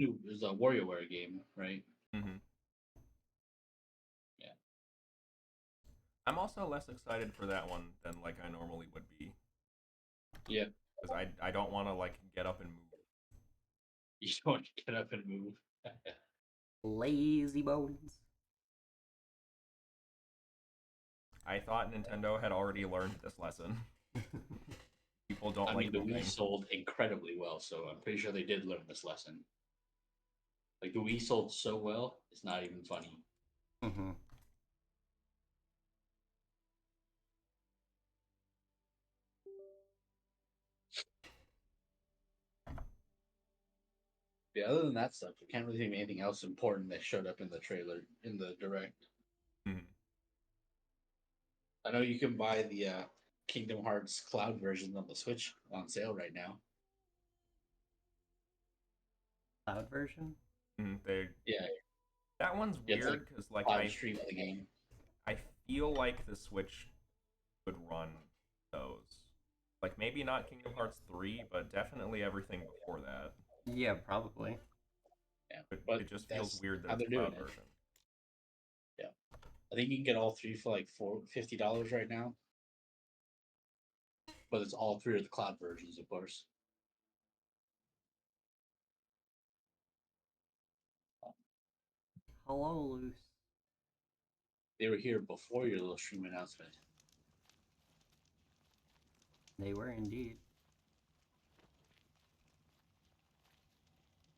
It was a WarioWare game, right? Hmm. Yeah. I'm also less excited for that one than like I normally would be Yeah. because I don't want to like get up and move. You don't get up and move. Lazy bones. I thought Nintendo had already learned this lesson. People don't I like mean, the Wii moving. sold incredibly well, so I'm pretty sure they did learn this lesson. Like the Wii sold so well, it's not even funny. Mm-hmm. Yeah, other than that stuff, I can't really think of anything else important that showed up in the trailer in the direct. Mhm. I know you can buy the Kingdom Hearts Cloud version on the Switch on sale right now. Cloud version? They Yeah, that one's it's like weird because like live stream of the game. I feel like the Switch would run those. Like maybe not Kingdom Hearts 3, but definitely everything before that. Yeah, probably. Yeah, But but it just feels that's weird that how it's they're doing cloud it. version. Yeah, I think you can get all three for like $50 right now, but it's all three of the cloud versions, of course. Hello, Luce. They were here before your little stream announcement. They were indeed.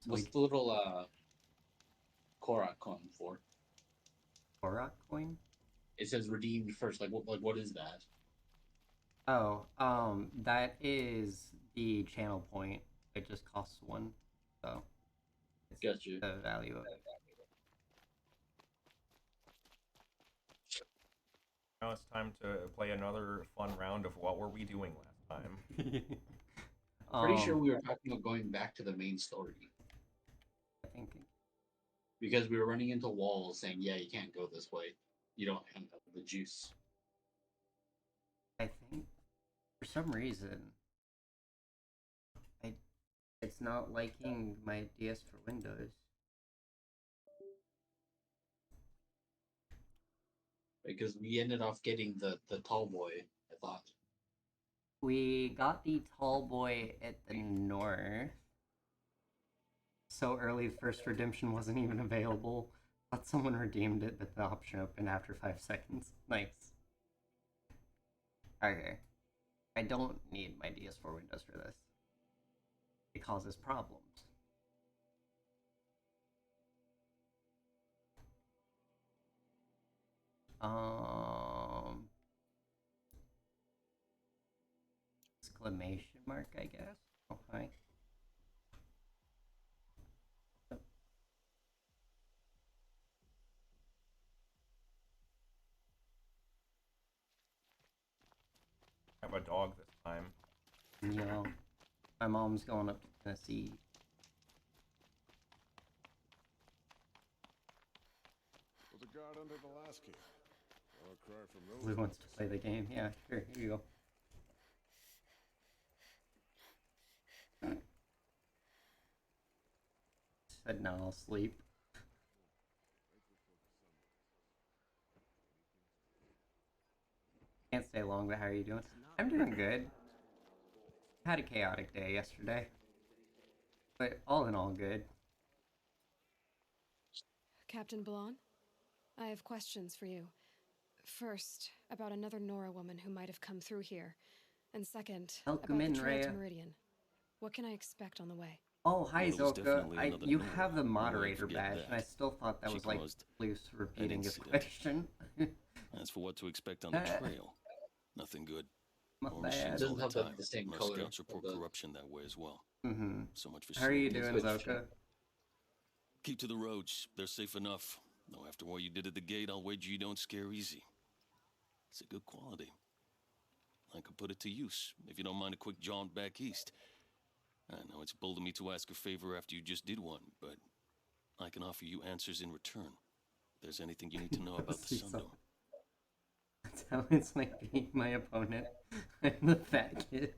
So What's we the little Korok coin for? Korok coin? It says redeemed first. What is that? Oh, that is the channel point. It just costs one, so it's Gotcha. the value of Now it's time to play another fun round of what were we doing last time. it. Pretty sure we were talking about going back to the main story I think because we were running into walls saying, "Yeah, you can't go this way. You don't have the juice." I think for some reason I it's not liking my DS for Windows. Because we ended off getting the tall boy. I thought. We got the tall boy at the north. So early, first redemption wasn't even available. But someone redeemed it, but the option opened after 5 seconds. Nice. Okay. I don't need my DS4 Windows for this. It causes problems. Exclamation mark, I guess. Oh, hi. I have a dog this time. You know, my mom's going up to Tennessee. Was a guard under the last king. Or a cry from those Who wants to play the game? Yeah, sure, here you go. Said no, I'll sleep. Can't stay long, but how are you doing? I'm doing good. Had a chaotic day yesterday, but all in all, good. Captain Blon, I have questions for you. First, about another Nora woman who might have come through here. And second, Welcome about the in, trail to Rhea. Meridian. What can I expect on the way? Oh, hi, Well, it was Zoka. definitely another You Nora. have the I won't moderator forget badge, that. and I still thought that She was like caused Luce repeating his incident. question. As for what to expect on the trail, nothing good. My More bad. It machines all doesn't the have time. the same Most color. scouts report corruption that way as well. Mm-hmm. So much for How are you seeing doing, things. Zoka? Keep to the roads. They're safe enough. Though after what you did at the gate, I'll wager you don't scare easy. It's a good quality. I could put it to use, if you don't mind a quick jaunt back east. I know it's bold of me to ask a favor after you just did one, but I can offer you answers in return. If there's anything you need to know about the Sundom. That's how it's like being my opponent. I'm the fat kid.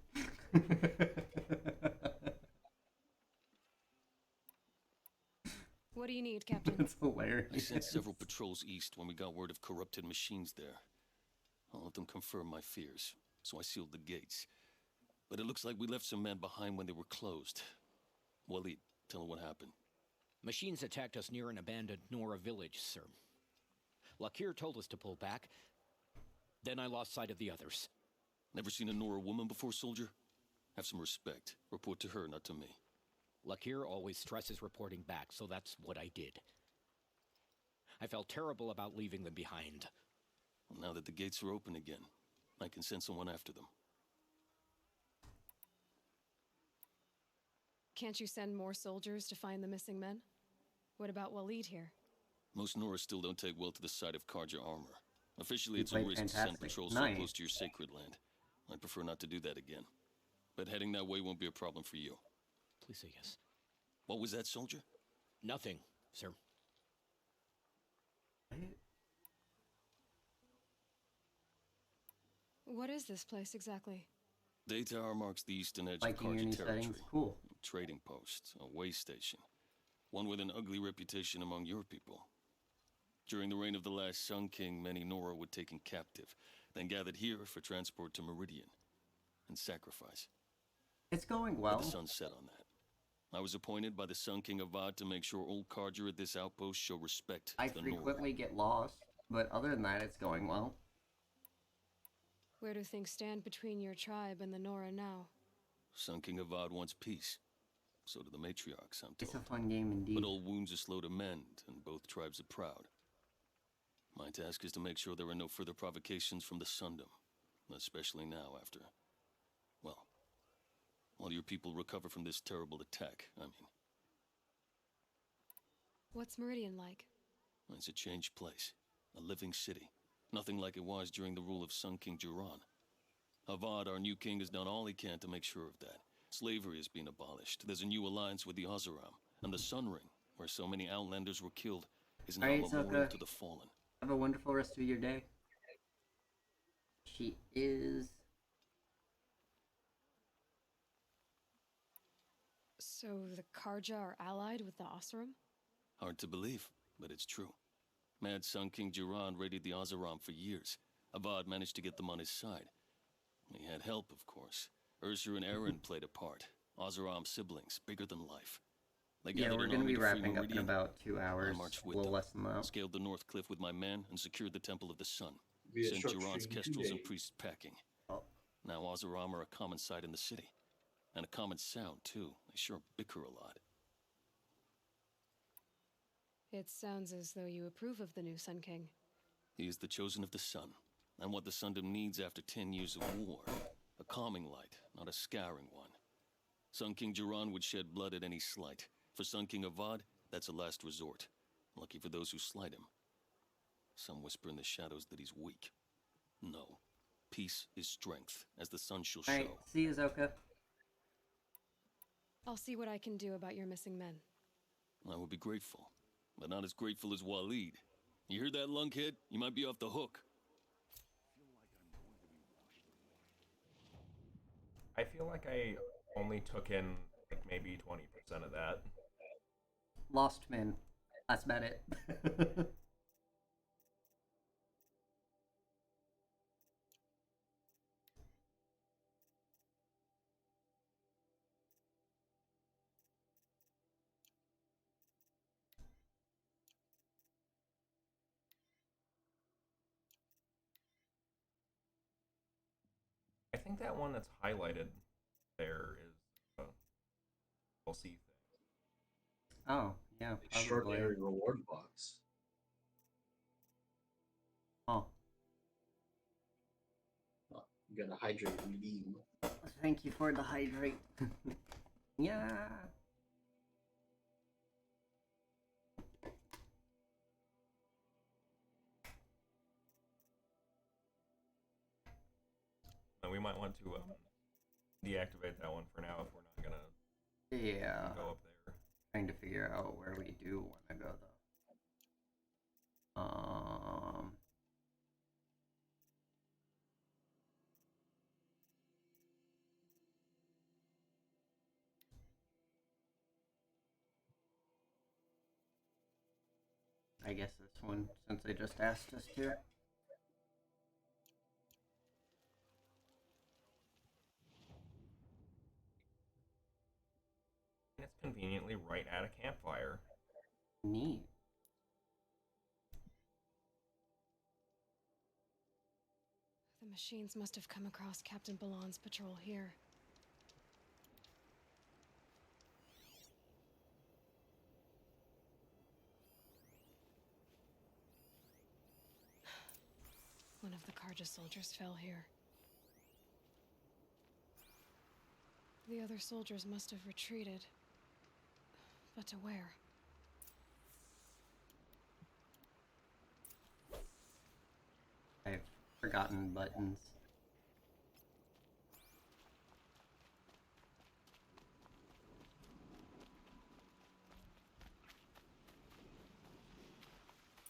What do you need, Captain? It's hilarious. I sent several patrols east when we got word of corrupted machines there. All of them confirmed my fears, so I sealed the gates. But it looks like we left some men behind when they were closed. Waleed, tell her what happened. Machines attacked us near an abandoned Nora village, sir. Lakir told us to pull back. Then I lost sight of the others. Never seen a Nora woman before, soldier? Have some respect. Report to her, not to me. Lakir always stresses reporting back, so that's what I did. I felt terrible about leaving them behind. Well, now that the gates are open again, I can send someone after them. Can't you send more soldiers to find the missing men? What about Waleed here? Most Nora still don't take well to the sight of Karja armor. Officially, You it's a played risk to send fantastic. patrols so Nice. close to your sacred land. I'd prefer not to do that again. But heading that way won't be a problem for you. Please say yes. What was that, soldier? Nothing, sir. What is this place exactly? Day Tower marks the eastern edge Liking of your Karja new territory. settings? Cool. Trading post, a way station. One with an ugly reputation among your people. During the reign of the last Sun King, many Nora were taken captive, then gathered here for transport to Meridian and sacrifice. It's going But well. the sun set on that. I was appointed by the Sun King Avad to make sure old Karja at this outpost show respect I to the Nora. frequently get lost, but other than that, it's going well. Where do things stand between your tribe and the Nora now? Sun King Avad wants peace. So do the matriarchs, I'm It's a told. fun game indeed. But old wounds are slow to mend, and both tribes are proud. My task is to make sure there are no further provocations from the Sundom, especially now after, well, while your people recover from this terrible attack, I mean. What's Meridian like? It's a changed place, a living city. Nothing like it was during the rule of Sun King Jiran. Avad, our new king, has done all he can to make sure of that. Slavery is being abolished. There's a new alliance with the Oseram, and the Sun Ring, where so many Outlanders were killed, is now a Alright, memorial Sokka. to the fallen. Have a wonderful rest of your day. She is. So the Karja are allied with the Oseram? Hard to believe, but it's true. Mad Sun King Jiran raided the Oseram for years. Avad managed to get them on his side. He had help, of course. Ursur and Eren played a part. Oseram siblings, bigger than life. They Yeah, gathered we're an gonna army be to free wrapping up in Meridian. about 2 hours. marched A with little them. less than that. Scaled the North Cliff with my men and secured the Temple of the Sun. Be a Sent short Jiran's stream kestrels and today. priests packing. Oh. Now Oseram are a common sight in the city. And a common sound, too. They sure bicker a lot. It sounds as though you approve of the new Sun King. He is the chosen of the sun, and what the Sundom needs after 10 years of war. A calming light, not a scouring one. Sun King Jiran would shed blood at any slight. For Sun King Avad, that's a last resort. Lucky for those who slight him. Some whisper in the shadows that he's weak. No. Peace is strength, as the sun shall Alright, show. see you, Zoka. I'll see what I can do about your missing men. I would be grateful, but not as grateful as Waleed. You hear that, lunkhead? You might be off the hook. I feel like I only took in like maybe 20% of that. Lost men. That's about it. I think that one that's highlighted there is a DLC thing. Oh, yeah, probably. Extraordinary reward box. Oh, Oh, you got a hydrate redeem. thank you for the hydrate. Yeah. And we might want to deactivate that one for now if we're not gonna Yeah. go up there. Trying to figure out where we do want to go though. I guess, this one, since they just asked us to. And it's conveniently right at a campfire. Neat. The machines must have come across Captain Ballon's patrol here. One of the Karja soldiers fell here. The other soldiers must have retreated. But to where? I've forgotten buttons.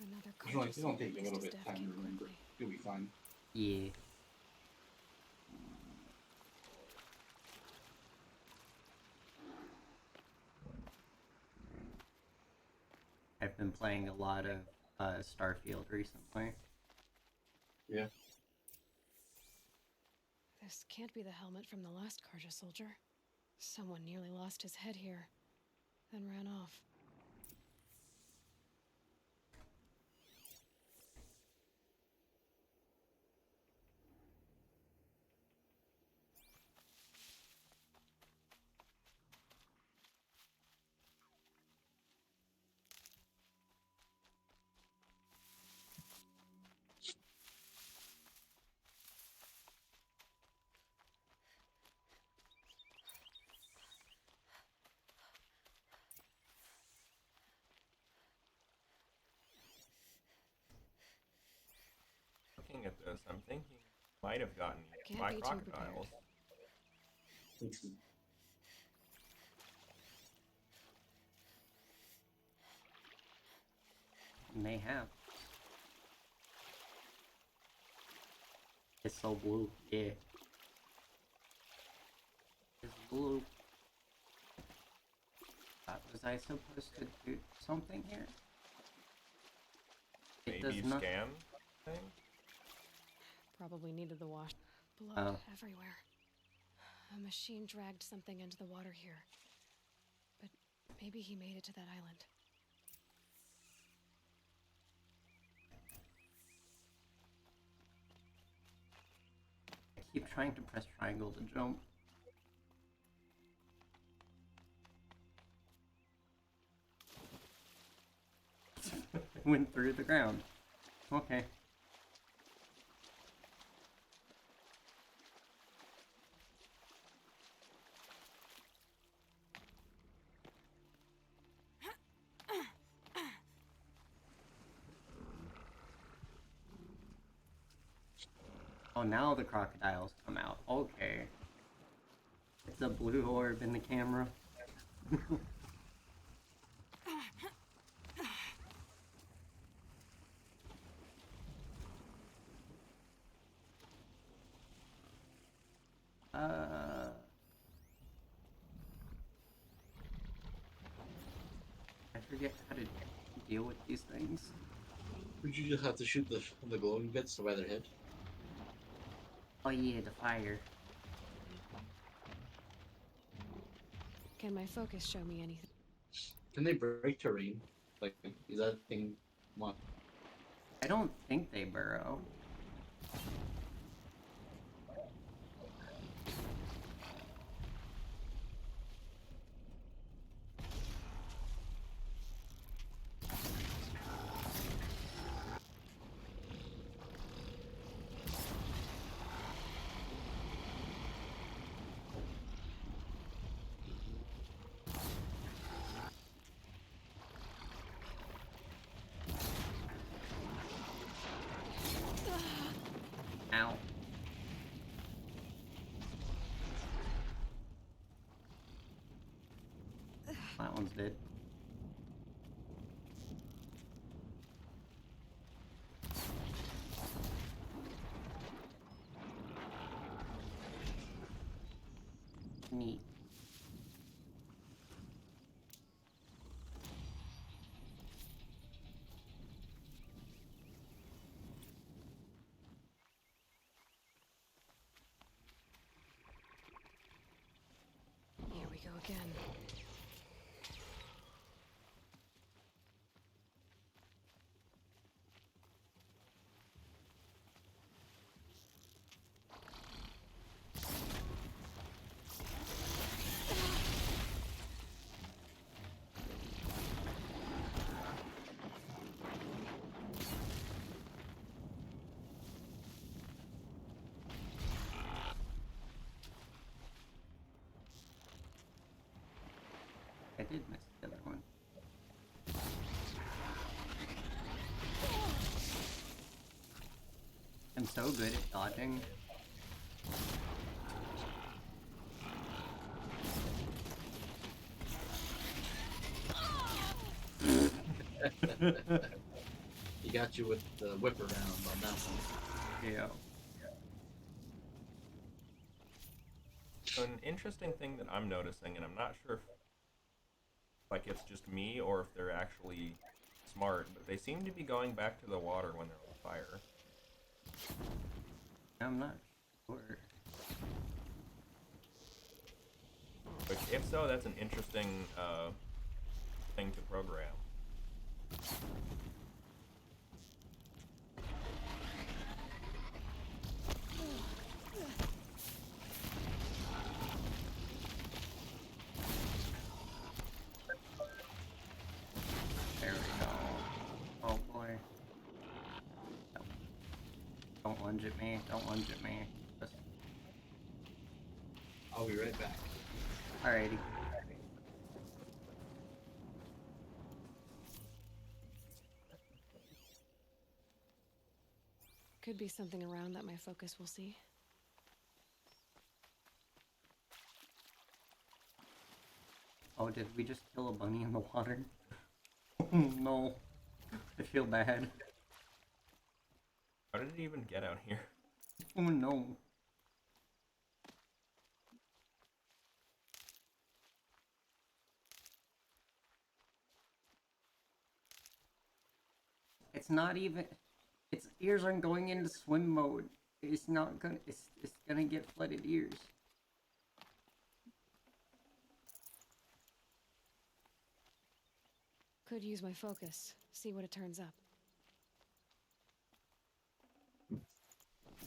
Another It's like, Karja it's gonna take soldier a little missed bit his of time to death remember. quickly. You'll be fine. Yeah. I've been playing a lot of Starfield recently. Yeah. This can't be the helmet from the last Karja soldier. Someone nearly lost his head here, then ran off. Looking at this, I'm thinking he might have gotten eaten Can't by be too crocodiles. May have. It's so blue. Yeah. It's blue. Was I supposed to do something here? It Maybe does not. scan thing? Probably needed the wash. Blood Oh. everywhere. A machine dragged something into the water here. But maybe he made it to that island. I keep trying to press triangle to jump. Went through the ground. Okay. Oh, now the crocodiles come out. Okay. It's a blue orb in the camera. I forget how to deal with these things. Would you just have to shoot the glowing bits by their head? Oh yeah, the fire. Can my focus show me anything? Can they break terrain? Like, is that thing what? I don't think they burrow. Ow. That one's dead. Neat. go again. I did miss the other one. I'm so good at dodging. He got you with the whip around on that one. Yeah. So an interesting thing that I'm noticing, and I'm not sure if like it's just me or if they're actually smart, but they seem to be going back to the water when they're on fire. I'm not sure. Which, if so, that's an interesting thing to program. There we go. Oh boy. No. Don't lunge at me. Don't lunge at me. Just... I'll be right back. Alrighty. Could be something around that my focus will see. Oh, did we just kill a bunny in the water? No. I feel bad. How did it even get out here? Oh no. It's not even... Its ears aren't going into swim mode. It's not gonna... It's gonna get flooded ears. Could use my focus. See what it turns up.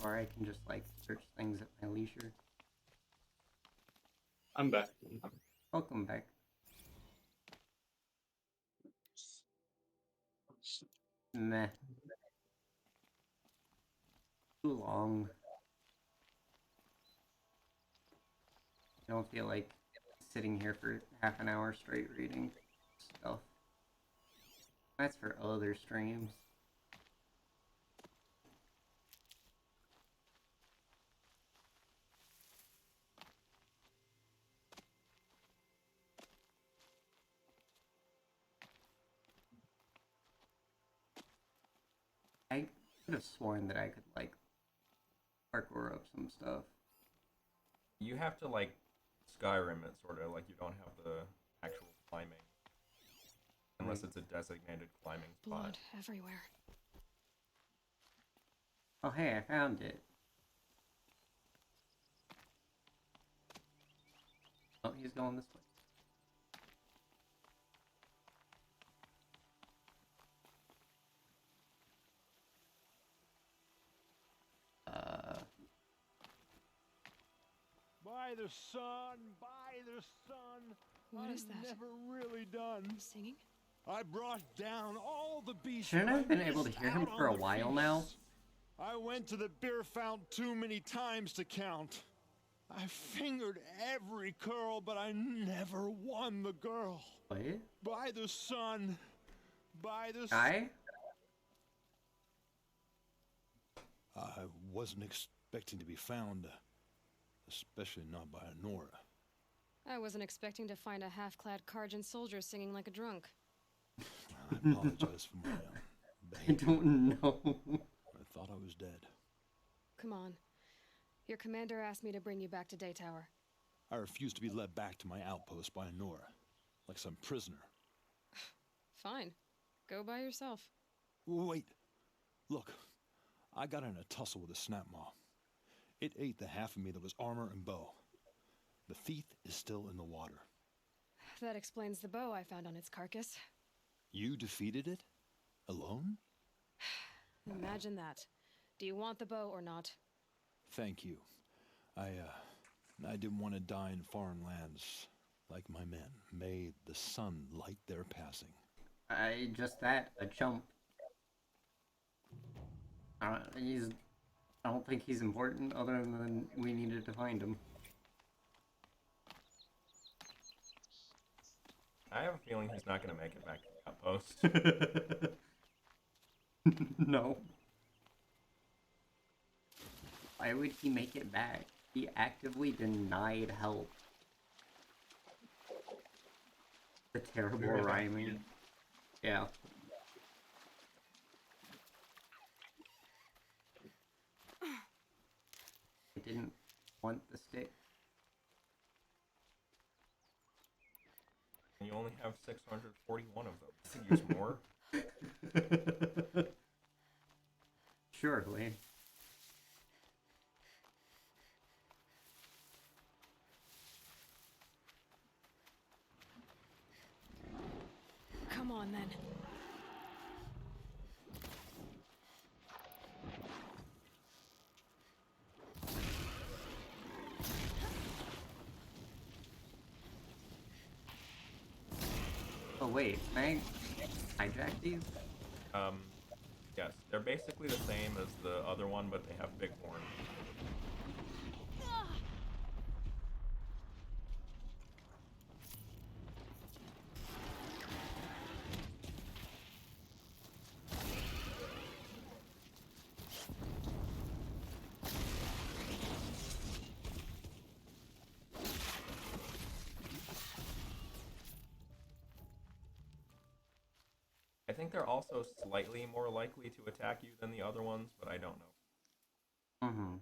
Or I can just, like, search things at my leisure. I'm back. Welcome back. Meh. Too long. I don't feel like sitting here for half an hour straight reading stuff. That's for other streams. I could have sworn that I could, like, parkour up some stuff. You have to, like, Skyrim it, sort of, like you don't have the actual climbing. Unless it's a designated climbing spot. Blood everywhere. Oh hey, I found it. Oh, he's going this way. By the sun, by the sun. What is that? Never really done. Singing? I brought down all the beasts. Shouldn't I have but been able to missed hear him out for a on the while now? feasts. I went to the beer fount too many times to count. I fingered every curl, but I never won the girl. What? By the sun, by the Guy? I wasn't expecting to be found, especially not by Nora. I wasn't expecting to find a half-clad Karjan soldier singing like a drunk. I apologize for my I behavior. don't know. I thought I was dead. Come on. Your commander asked me to bring you back to Daytower. I refused to be led back to my outpost by Nora, like some prisoner. Fine. Go by yourself. Wait. Look, I got in a tussle with a snap maw. It ate the half of me that was armor and bow. The thief is still in the water. That explains the bow I found on its carcass. You defeated it? Alone? Imagine that. Do you want the bow or not? Thank you. I didn't want to die in foreign lands like my men. May the sun light their passing. A chump. I don't think he's important other than we needed to find him. I have a feeling he's not going to make it back to the outpost. No. Why would he make it back? He actively denied help. The terrible Very rhyming. Yeah. I didn't want the stick. And you only have 641 of them. You could use more. Surely. Come on, then. Oh wait, can I hijack these? Yes, they're basically the same as the other one, but they have big horns. I think they're also slightly more likely to attack you than the other ones, but I don't know. Mm-hmm.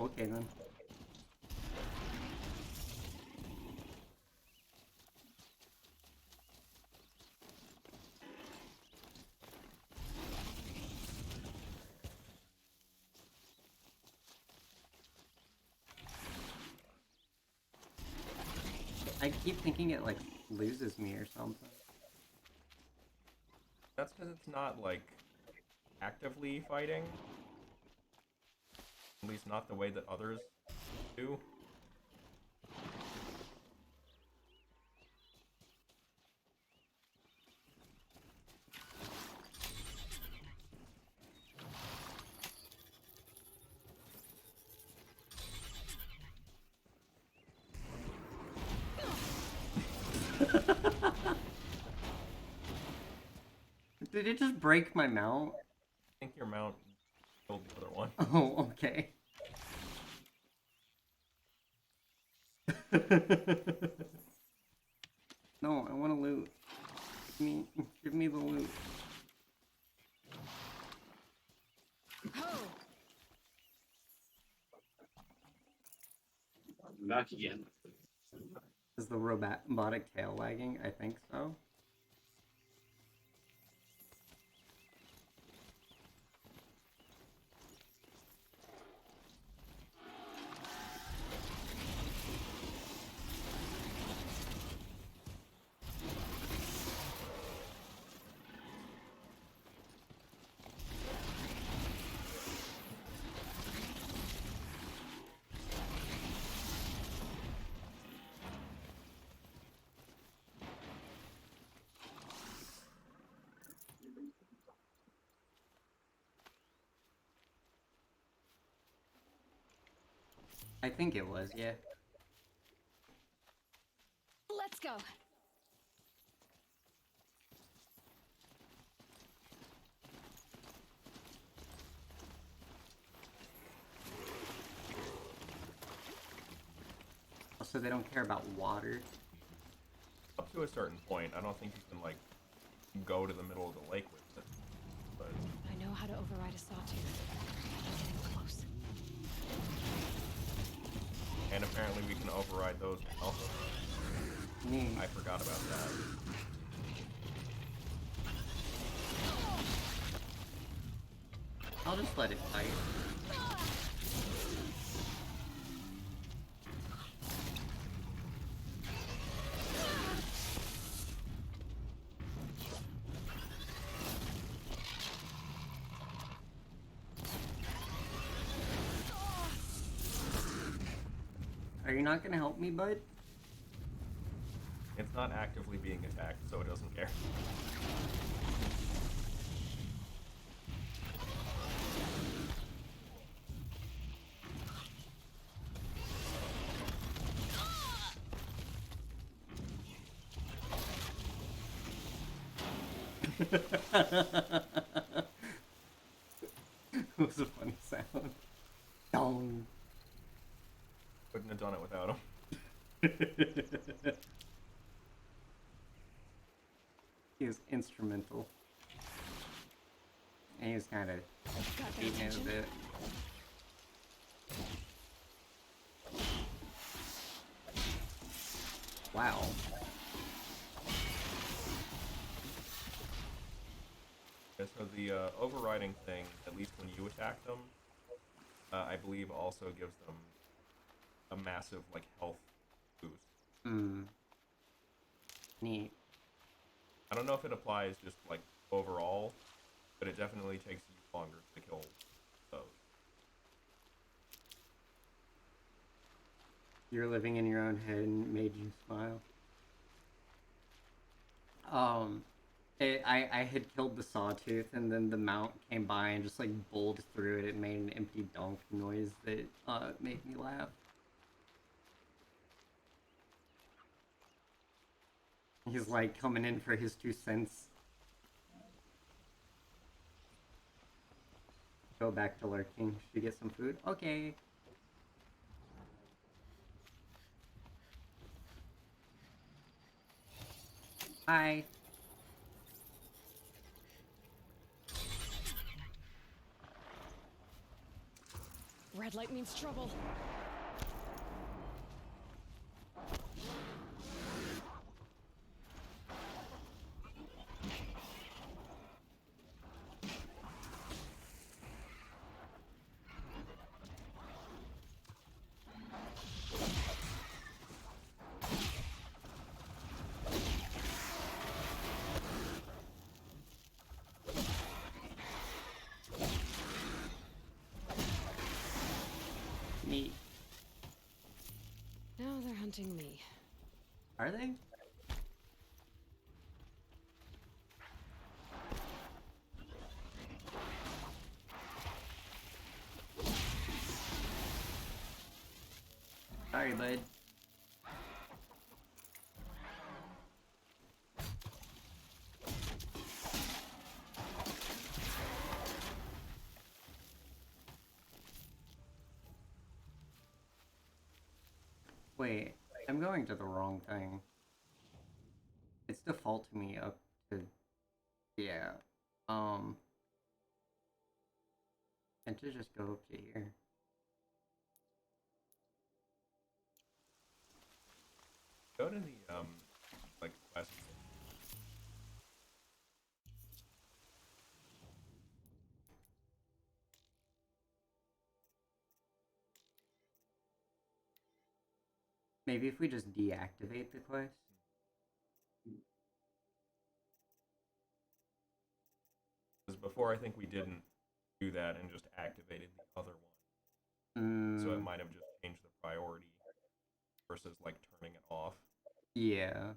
Okay then. I keep thinking it like loses me or something. That's because it's not, like, actively fighting. At least not the way that others do. Did it just break my mount? I think your mount killed the other one. Oh, okay. No, I want to loot. Give me the loot. Ho! I'm back again. Is the robotic tail lagging? I think so. I think it was, yeah. Let's go. Also, they don't care about water. Up to a certain point, I don't think you can, like, go to the middle of the lake with it. But I know how to to override a sawtooth. I'm getting close. And apparently we can override those also. Neat. I forgot about that. I'll just let it fight. Are you not gonna help me, bud? It's not actively being attacked, so it doesn't care. It was a funny sound. Dong. Couldn't have done it without him. He was instrumental. And he was kind of Got their beating it a attention. bit. Wow. Yeah, so the overriding thing, at least when you attack them, I believe also gives them a massive, like, health boost. Hmm. Neat. I don't know if it applies just, like, overall, but it definitely takes you longer to kill those. You're living in your own head and made you smile. I had killed the sawtooth, and then the mount came by and just like bowled through it. It made an empty donk noise that made me laugh. He's like coming in for his 2 cents. Go back to lurking. Should we get some food? Okay. Hi. Red light means trouble. Neat. Now they're hunting me. Are they? Sorry, bud. Wait, I'm going to the wrong thing. It's defaulting me up to... Yeah. And to just go up to here. Go to the, like, quest. Maybe if we just deactivate the quest? Because before I think we didn't do that and just activated the other one. So it might have just changed the priority versus, like, turning it off. Yeah.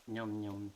Yum yum.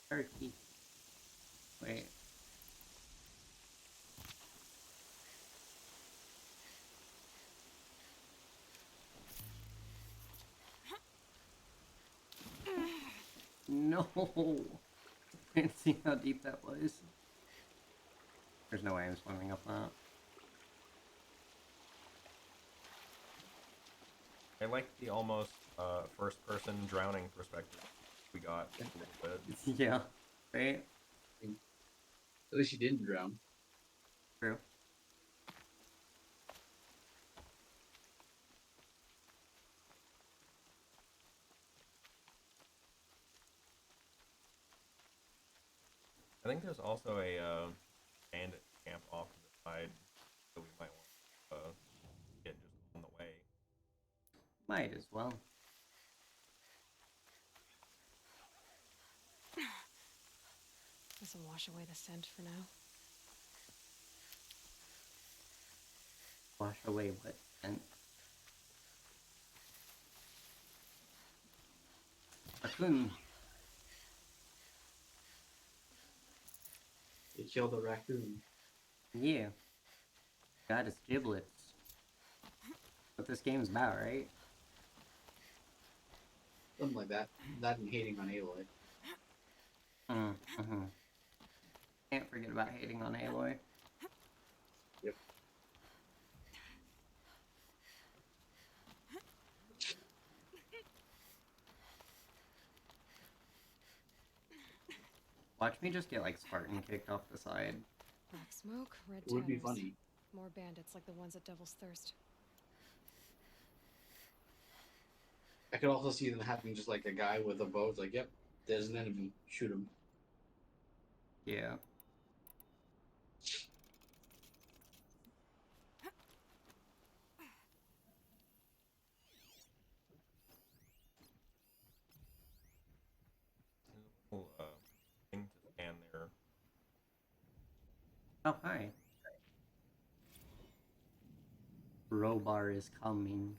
Turkey. Wait. No! I didn't see how deep that was. There's no way I'm swimming up that. I like the almost first-person drowning perspective we got a little bit. Yeah, right? At least you didn't drown. True. I think there's also a bandit camp off to the side that we might want to get just on the way. Might as well. This will wash away the scent for now. Wash away what scent? Raccoon. You killed a raccoon. Yeah. Got his giblets. What this game's about, right? Something like that. That and hating on Aloy. Mm-hmm. Can't forget about hating on Aloy. Yep. Watch me just get, like, Spartan kicked off the side. Black smoke, red It would be tires. funny. More bandits like the ones at Devil's Thirst. I could also see them having just like a guy with a bow. It's like, yep, there's an enemy. Shoot him. Yeah. There's a little thing to scan there. Oh, hi. Robar is coming.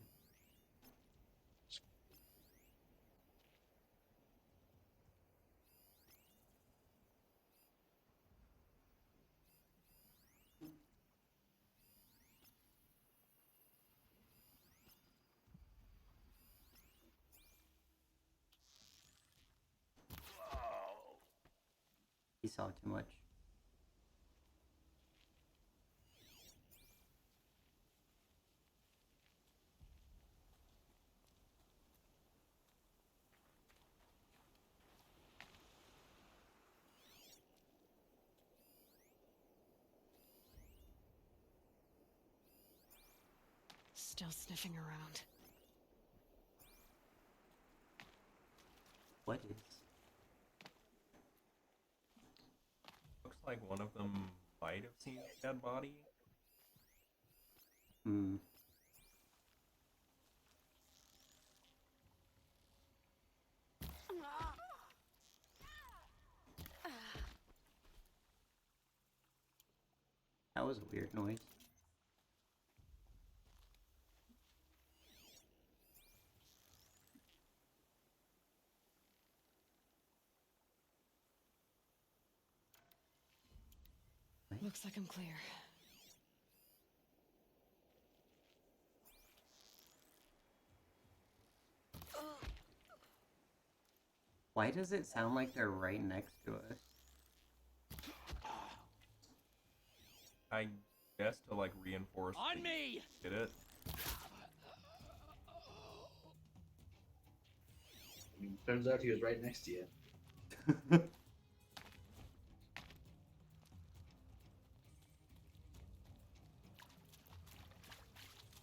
He saw too much. Still sniffing around. What is? Looks like one of them might have seen a dead body. Hmm. That was a weird noise. Looks like I'm clear. Why does it sound like they're right next to us? I guess to like reinforce. On me! Get it? I mean, turns out he was right next to you.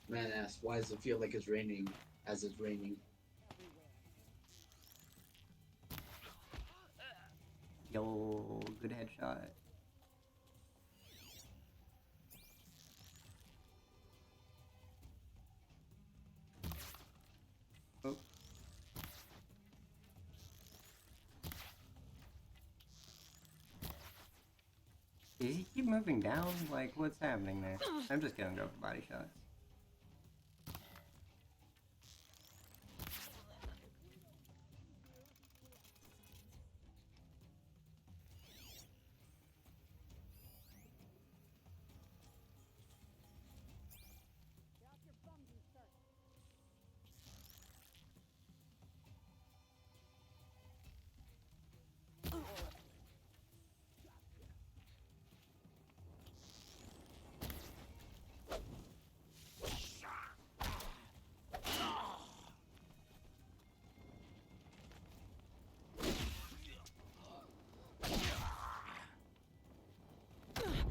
Man asked, why does it feel like it's raining as it's raining? Yo, good headshot. Oh. Does he keep moving down? Like, what's happening there? I'm just gonna go for body shots.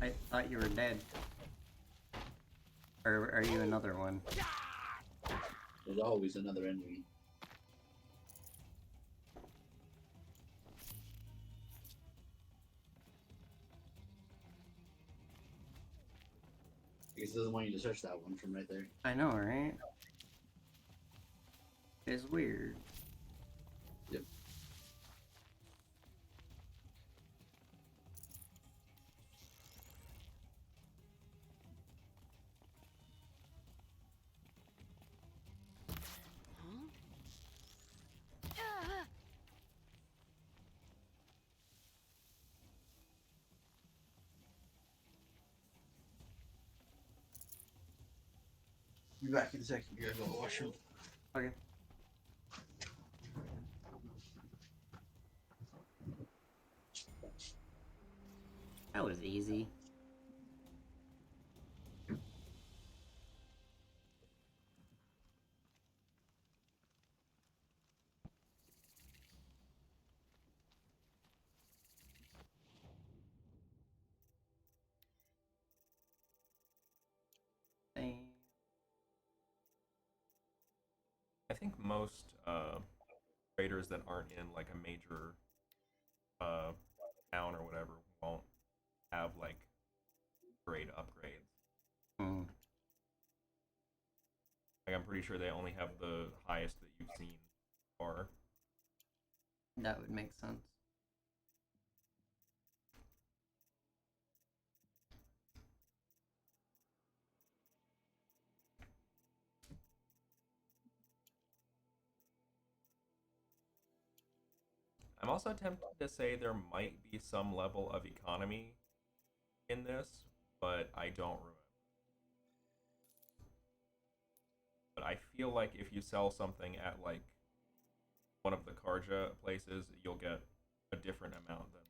I thought you were dead. Or are you another one? There's always another enemy. I guess it doesn't want you to search that one from right there. I know, right? It's weird. Yep. Be back in a second. You gotta go to the washroom. Okay. That was easy. Dang. I think most traders that aren't in like a major town or whatever won't have like great upgrades. Hmm. Like I'm pretty sure they only have the highest that you've seen or That would make sense. I'm also tempted to say there might be some level of economy in this, but I don't remember. But I feel like if you sell something at like one of the Karja places, you'll get a different amount than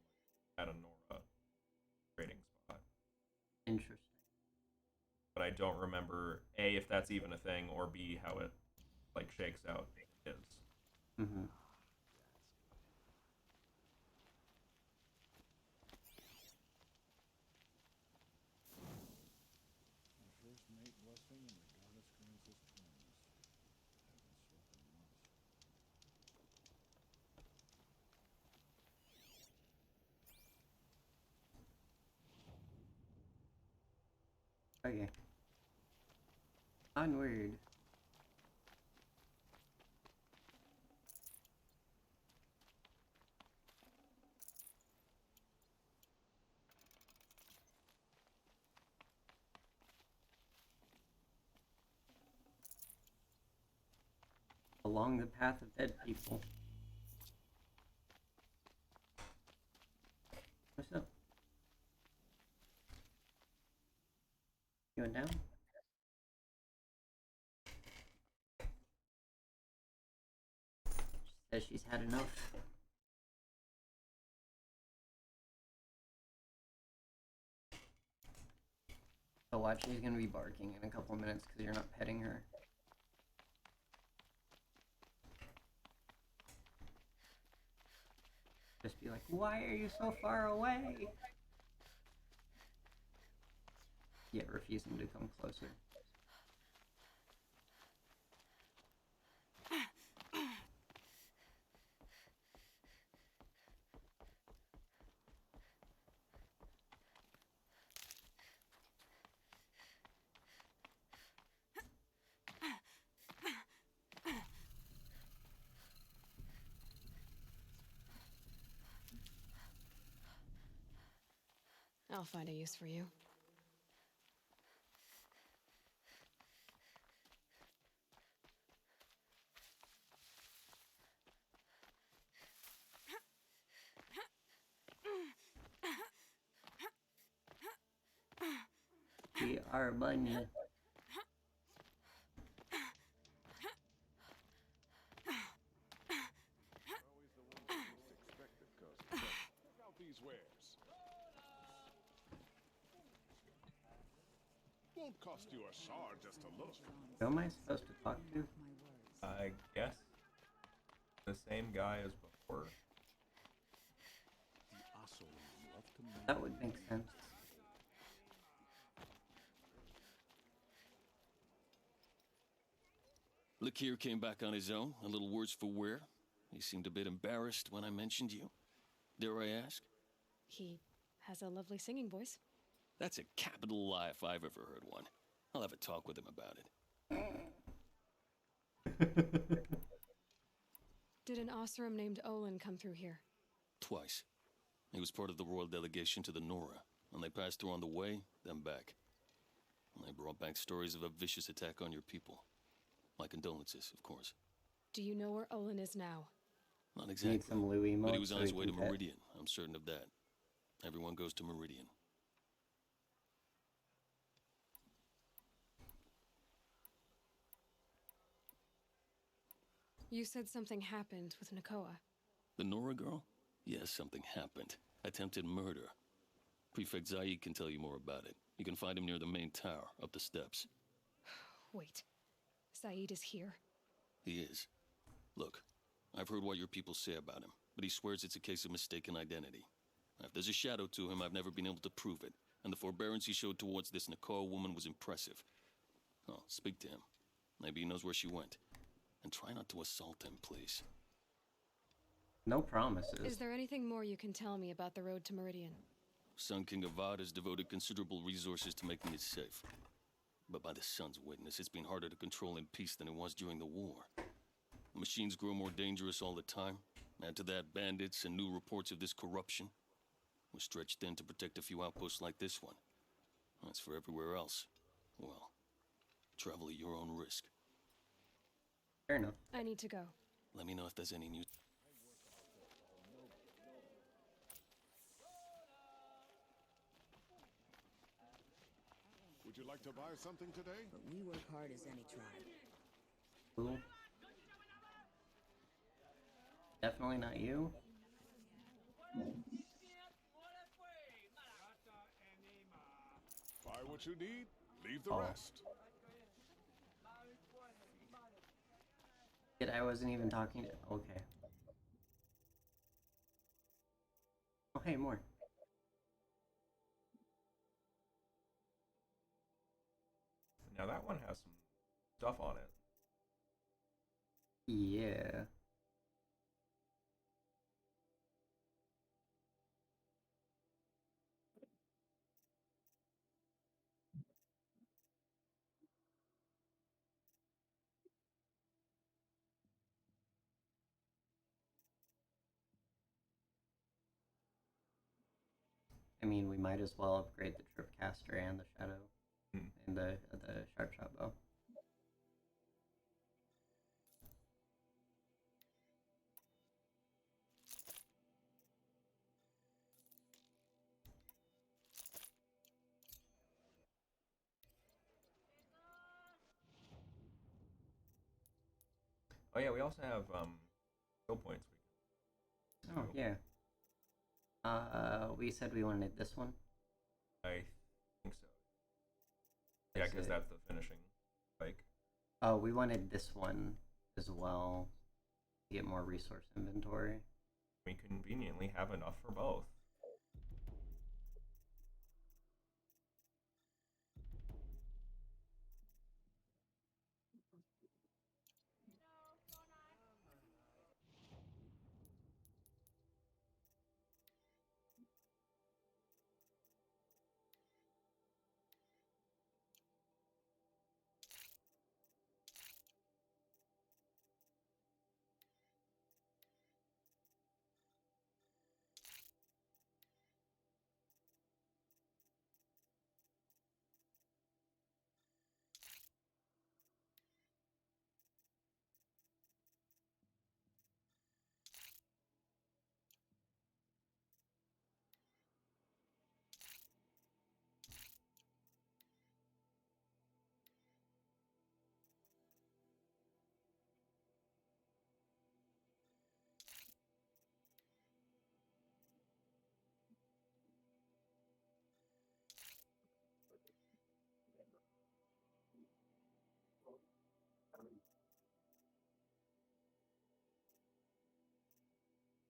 at a Nora trading spot. Interesting. But I don't remember A, if that's even a thing, or B, how it like shakes out is. Mm-hmm. First mate blessing and the goddess grants us twins. Haven't slept in months. Okay. Onward. Along the path of dead people. What's up? You went down? She says she's had enough. So watch, she's gonna be barking in a couple minutes because you're not petting her. Just be like, why are you so far away? Yet refusing to come closer. I'll find a use for you. We are bunny. Always the one that least expected goes to check out these wares. Won't cost you a shard just to look. Who am I supposed to talk to? I guess the same guy as before. The Assault love to make That would make sense. Lakir came back on his own, a little worse for wear. He seemed a bit embarrassed when I mentioned you. Dare I ask? He has a lovely singing voice. That's a capital lie if I've ever heard one. I'll have a talk with him about it. Did an Osram named Olin come through here? Twice. He was part of the royal delegation to the Nora, and they passed through on the way, then back. And they brought back stories of a vicious attack on your people. My condolences, of course. Do you know where Olin is now? Not Need exactly, some Louis but he emotes was so on his we way to can pet. Meridian. I'm certain of that. Everyone goes to Meridian. You said something happened with Nakoa. The Nora girl? Yes, something happened. Attempted murder. Prefect Zaid can tell you more about it. You can find him near the main tower, up the steps. Wait. Saeed is here. He is. Look, I've heard what your people say about him, but he swears it's a case of mistaken identity. If there's a shadow to him, I've never been able to prove it, and the forbearance he showed towards this Nakoa woman was impressive. Oh, speak to him. Maybe he knows where she went. And try not to assault him, please. No promises. Is there anything more you can tell me about the road to Meridian? Sun King Avad has devoted considerable resources to making it safe. But by the Sun's witness, it's been harder to control in peace than it was during the war. The machines grow more dangerous all the time. Add to that bandits and new reports of this corruption. We're stretched thin to protect a few outposts like this one. As for everywhere else, well, travel at your own risk. Fair enough. I need to go. Let me know if there's any news. Would you like to buy something today? But we work hard as any tribe. Cool. Definitely not you. Buy what you need, leave the Oh. rest. Yet I wasn't even talking to. Okay. Oh, hey, more. Now that one has some stuff on it. Yeah. I mean, we might as well upgrade the Tripcaster and the Shadow and the Sharp Shot Bow. Oh yeah, we also have skill points. Oh, yeah. We said we wanted this one. I think so. Yeah, That's because it. that's the finishing spike. Oh, we wanted this one as well to get more resource inventory. We conveniently have enough for both.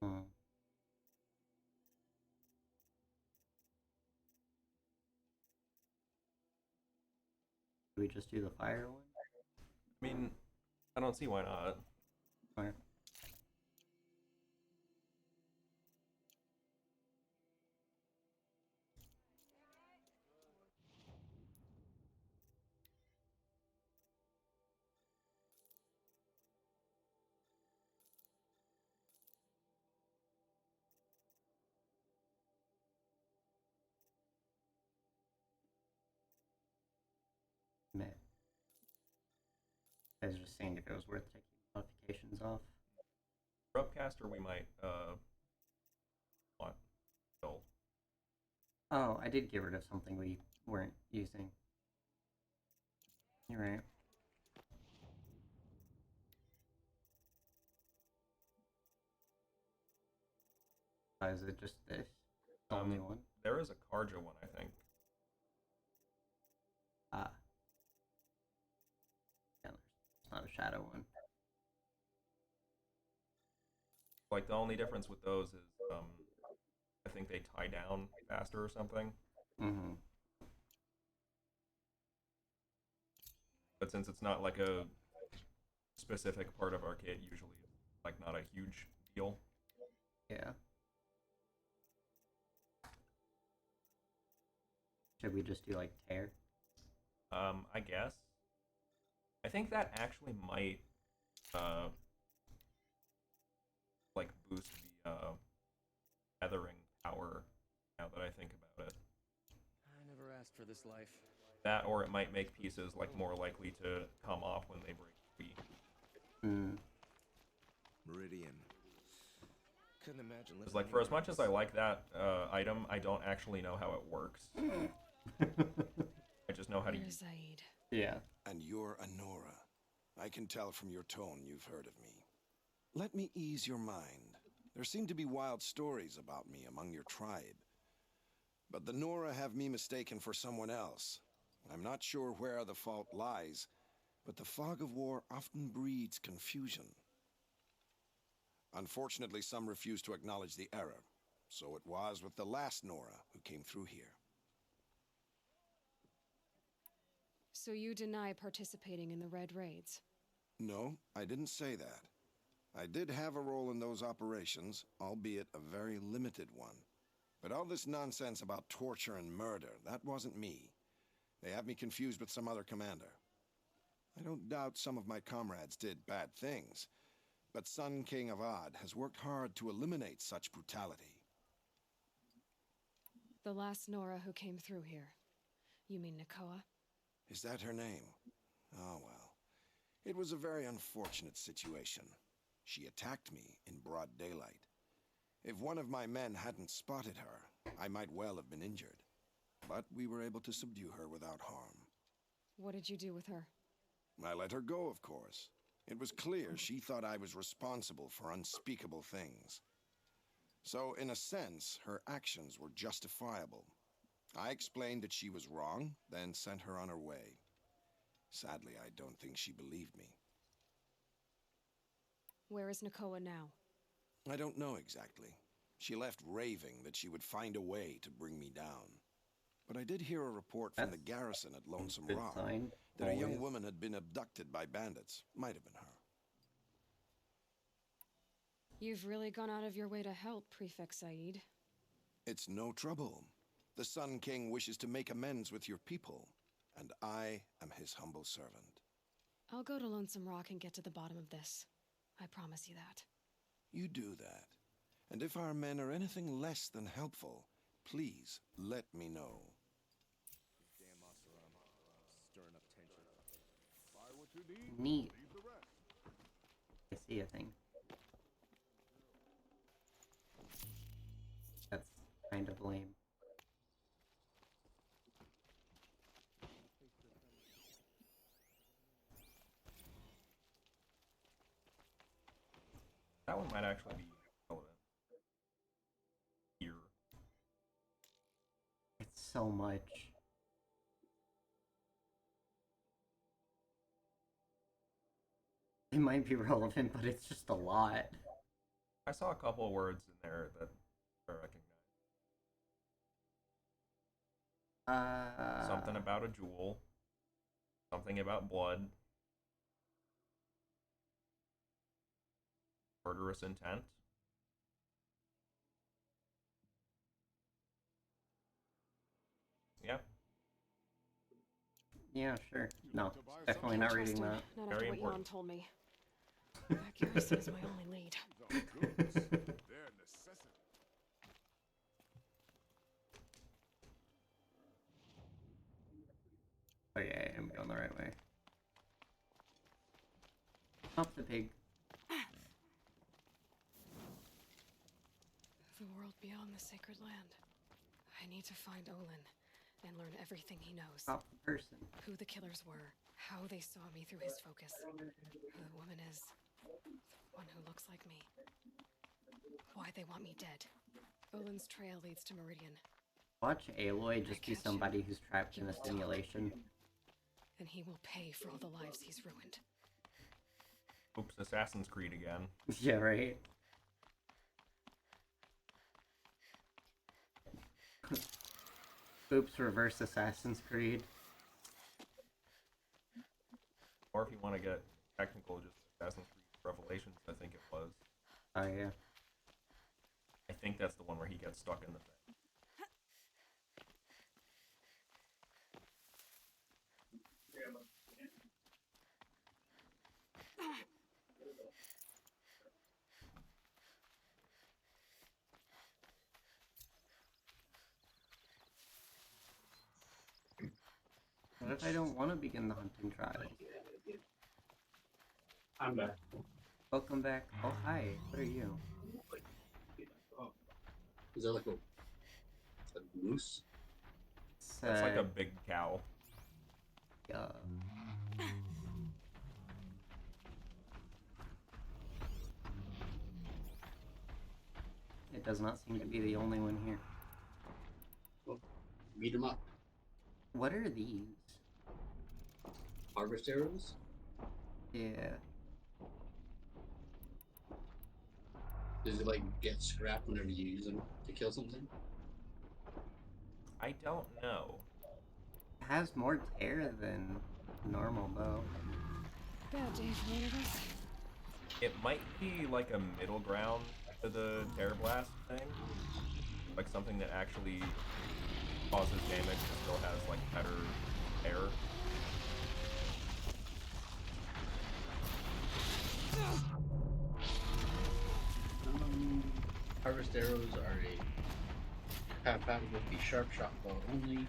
Hmm. Do we just do the fire one? I mean, I don't see why not. Where? Meh. I was just saying if it was worth taking modifications off. Rubcaster we might want still. Oh, I did get rid of something we weren't using. You're right. Is it just this? The only one? There is a Karja one, I think. Ah. Yeah, there's not a shadow one. Like the only difference with those is I think they tie down faster or something. Mm-hmm. But since it's not like a specific part of our kit, usually it's like not a huge deal. Yeah. Should we just do like tear? I guess. I think that actually might like boost the feathering power now that I think about it. I never asked for this life. That or it might make pieces like more likely to come off when they break free. Hmm. Meridian. Couldn't imagine living Because like for as much as I like that item, I don't actually know how it works. I just know how to Where's use it. Zaid? Yeah. And you're Anora. I can tell from your tone you've heard of me. Let me ease your mind. There seem to be wild stories about me among your tribe. But the Nora have me mistaken for someone else. I'm not sure where the fault lies, but the fog of war often breeds confusion. Unfortunately, some refuse to acknowledge the error. So it was with the last Nora who came through here. So you deny participating in the Red Raids? No, I didn't say that. I did have a role in those operations, albeit a very limited one. But all this nonsense about torture and murder, that wasn't me. They have me confused with some other commander. I don't doubt some of my comrades did bad things, but Sun King Avad has worked hard to eliminate such brutality. The last Nora who came through here. You mean Nakoa? Is that her name? Oh well. It was a very unfortunate situation. She attacked me in broad daylight. If one of my men hadn't spotted her, I might well have been injured. But we were able to subdue her without harm. What did you do with her? I let her go, of course. It was clear she thought I was responsible for unspeakable things. So, in a sense, her actions were justifiable. I explained that she was wrong, then sent her on her way. Sadly, I don't think she believed me. Where is Nakoa now? I don't know exactly. She left raving that she would find a way to bring me down. But I did hear a report from the garrison at Lonesome Good Rock sign. that a young Always. woman had been abducted by bandits. Might have been her. You've really gone out of your way to help, Prefect Said. It's no trouble. The Sun King wishes to make amends with your people, and I am his humble servant. I'll go to Lonesome Rock and get to the bottom of this. I promise you that. You do that. And if our men are anything less than helpful, please let me know. Damn Oseram. Stirring up tension. Buy what you need, Neat. leave the rest. I see a thing. That's kind of lame. That one might actually be relevant. Here. It's so much. It might be relevant, but it's just a lot. I saw a couple of words in there that I recognize. Something about a jewel. Something about blood. murderous intent. Yeah. Yeah, sure. No, to buy definitely something? not Can't reading trust him, that. not Very after what Jan important. told me. Garrison is my only lead. These are goods. They're necessity. Oh yeah, I'm going the right way. Up the pig. The world beyond the sacred land. I need to find Olin and learn everything he knows. Pop the person. Who the killers were, how they saw me through his focus, who the woman is, the one who looks like me, why they want me dead. Olin's trail leads to Meridian, Watch Aloy just be catch somebody him. who's trapped He in a will talk. simulation. and he will pay for all the lives he's ruined. Oops, Assassin's Creed again. Yeah, right? Oops, reverse Assassin's Creed. Or if you want to get technical, just Assassin's Creed Revelations, I think it was. Oh yeah. I think that's the one where he gets stuck in the thing. What if I don't want to begin the hunting trials? I'm back. Welcome back. Oh hi, what are you? Oh. Is there like a moose? It's, That's like a big cow. yeah. It does not seem to be the only one here. Well, beat him up. What are these? Harvest arrows? Yeah. Does it like get scrapped whenever you use them to kill something? I don't know. It has more tear than normal bow. Bad day for one of us. It might be like a middle ground to the Tear Blast thing. Like something that actually causes damage and still has like better air. Harvest arrows are compatible with the sharp shot bow only.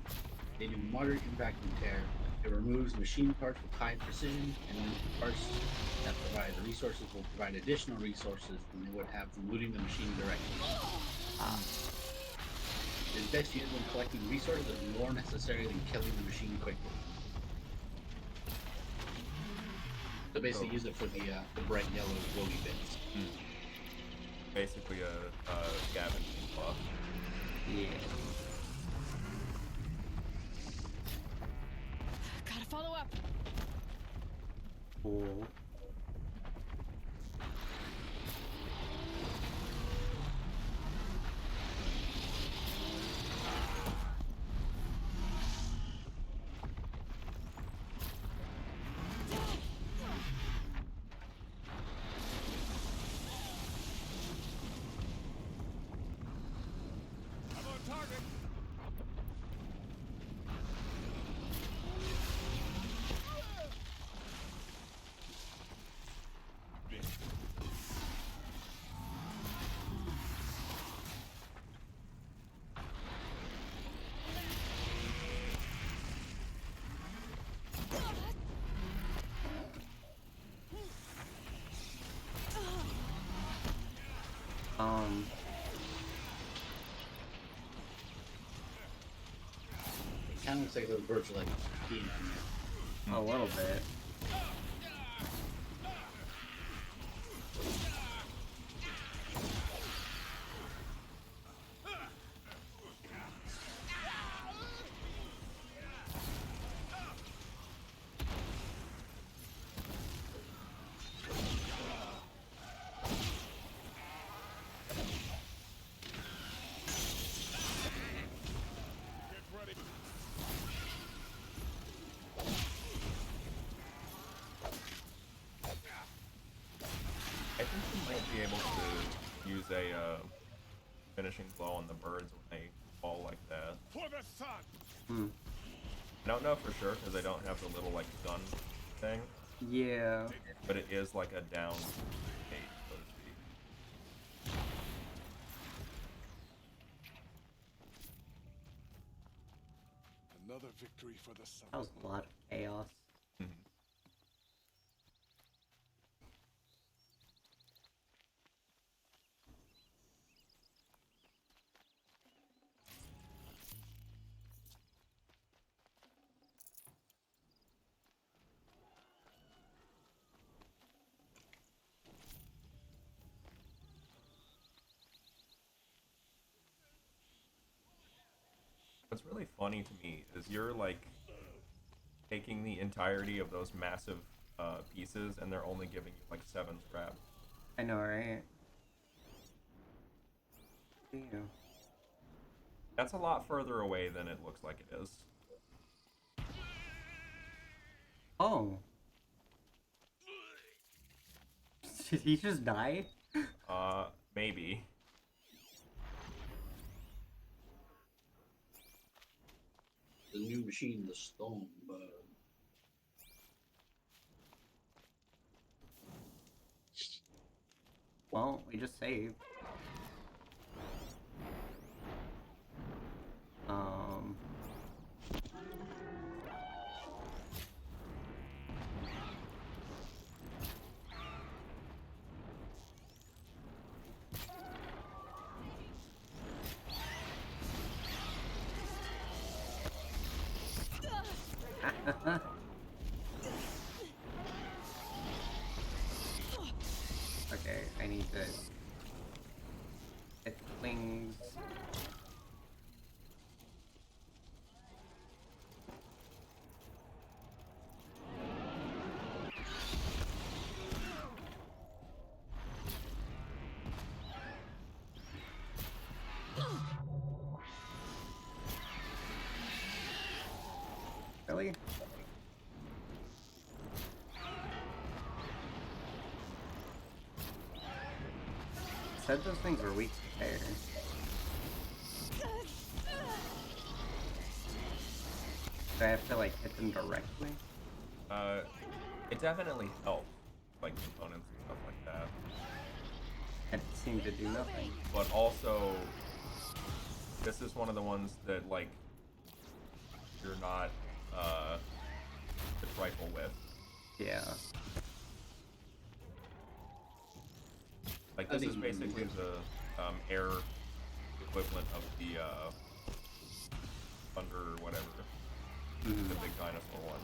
They do moderate impact and tear. It removes machine parts with high precision, and parts that provide the resources will provide additional resources than they would have from looting the machine directly. It is best used when collecting resources more necessary than killing the machine quickly. So basically, use it for the bright yellow glowy bits. Basically a scavenging buff. Yeah. Gotta follow up. Cool. I'm on target. It kind of looks like those birds are like peeing on there. A little bit. Get ready. a finishing blow on the birds when they fall like that. For the sun! Hmm. I don't know for sure because I don't have the little like gun thing, Yeah. but it is like a down gate, so to speak. Another victory for the sun. That was a lot of chaos. Mhm. What's really funny to me is you're like taking the entirety of those massive pieces and they're only giving you like 7 scraps. I know, right? Ew. That's a lot further away than it looks like it is. Oh. Did he just die? Maybe. The new machine, the stone bug. Well, we just saved. Okay, I need to hit wings. Really? Said those things were weak to air. Do I have to like hit them directly? It definitely helps, like components and stuff like that. It seemed to do nothing. But also, this is one of the ones that like you're not to trifle with. Yeah. Like this is basically the air equivalent of the thunder whatever, the big dinosaur one.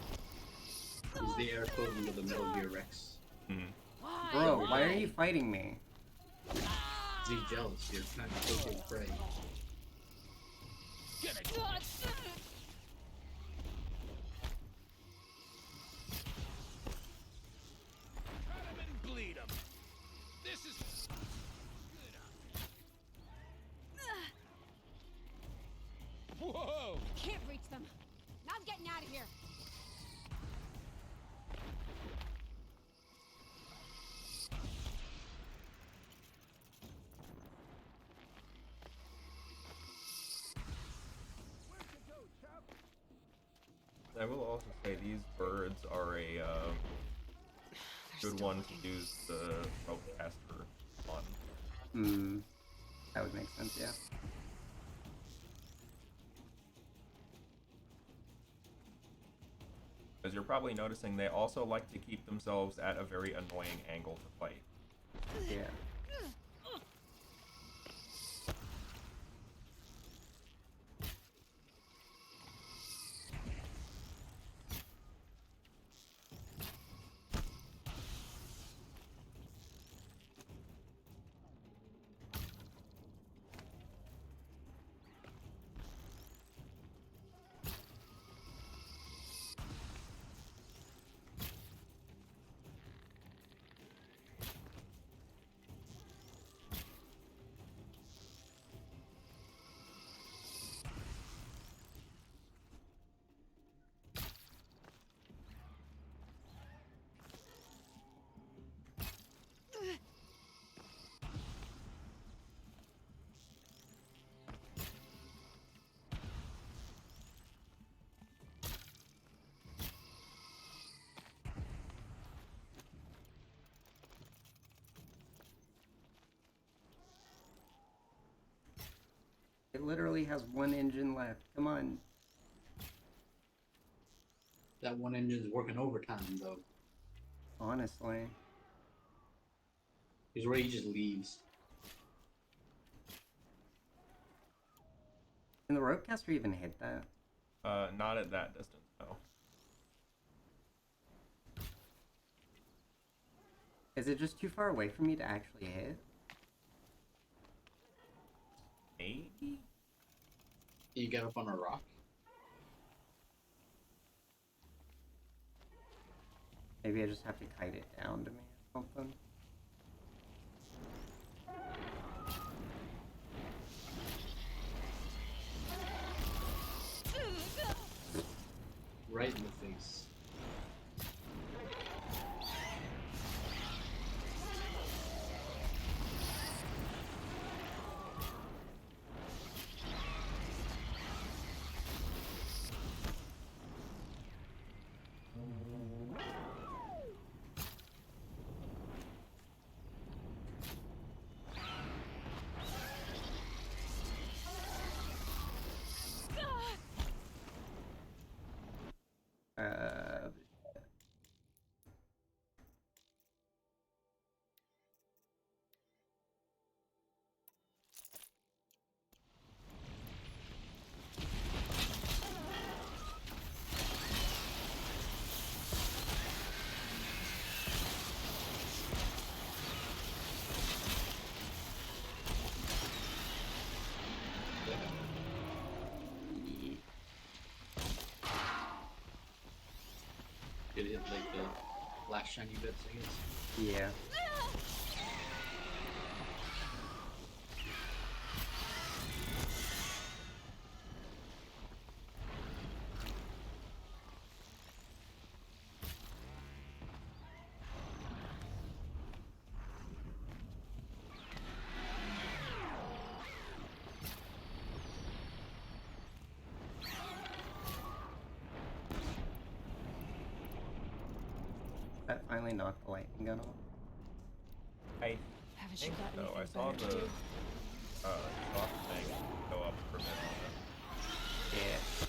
Is the air equivalent of the Metal Gear Rex? Bro, why are you fighting me? He's jealous. You're trying to take his prey. Bleed him. This is Whoa! Can't reach them. Now I'm getting out of here. I will also say these birds are a good one to use the rope caster on. Hmm. That would make sense, yeah. As you're probably noticing, they also like to keep themselves at a very annoying angle to fight. Yeah. It literally has one engine left. Come on. That one engine's working overtime, though. Honestly. He's where he just leaves. Can the ropecaster even hit that? Not at that distance, no. Is it just too far away for me to actually hit? Maybe? You get up on a rock. Maybe I just have to kite it down to me or something. Right in the face. Uh, It hit like the last shiny bits, I guess. yeah. That finally knocked the lightning gun off. I Haven't you think got so. I anything saw better the to do? soft thing go up for a bit on it. Yeah.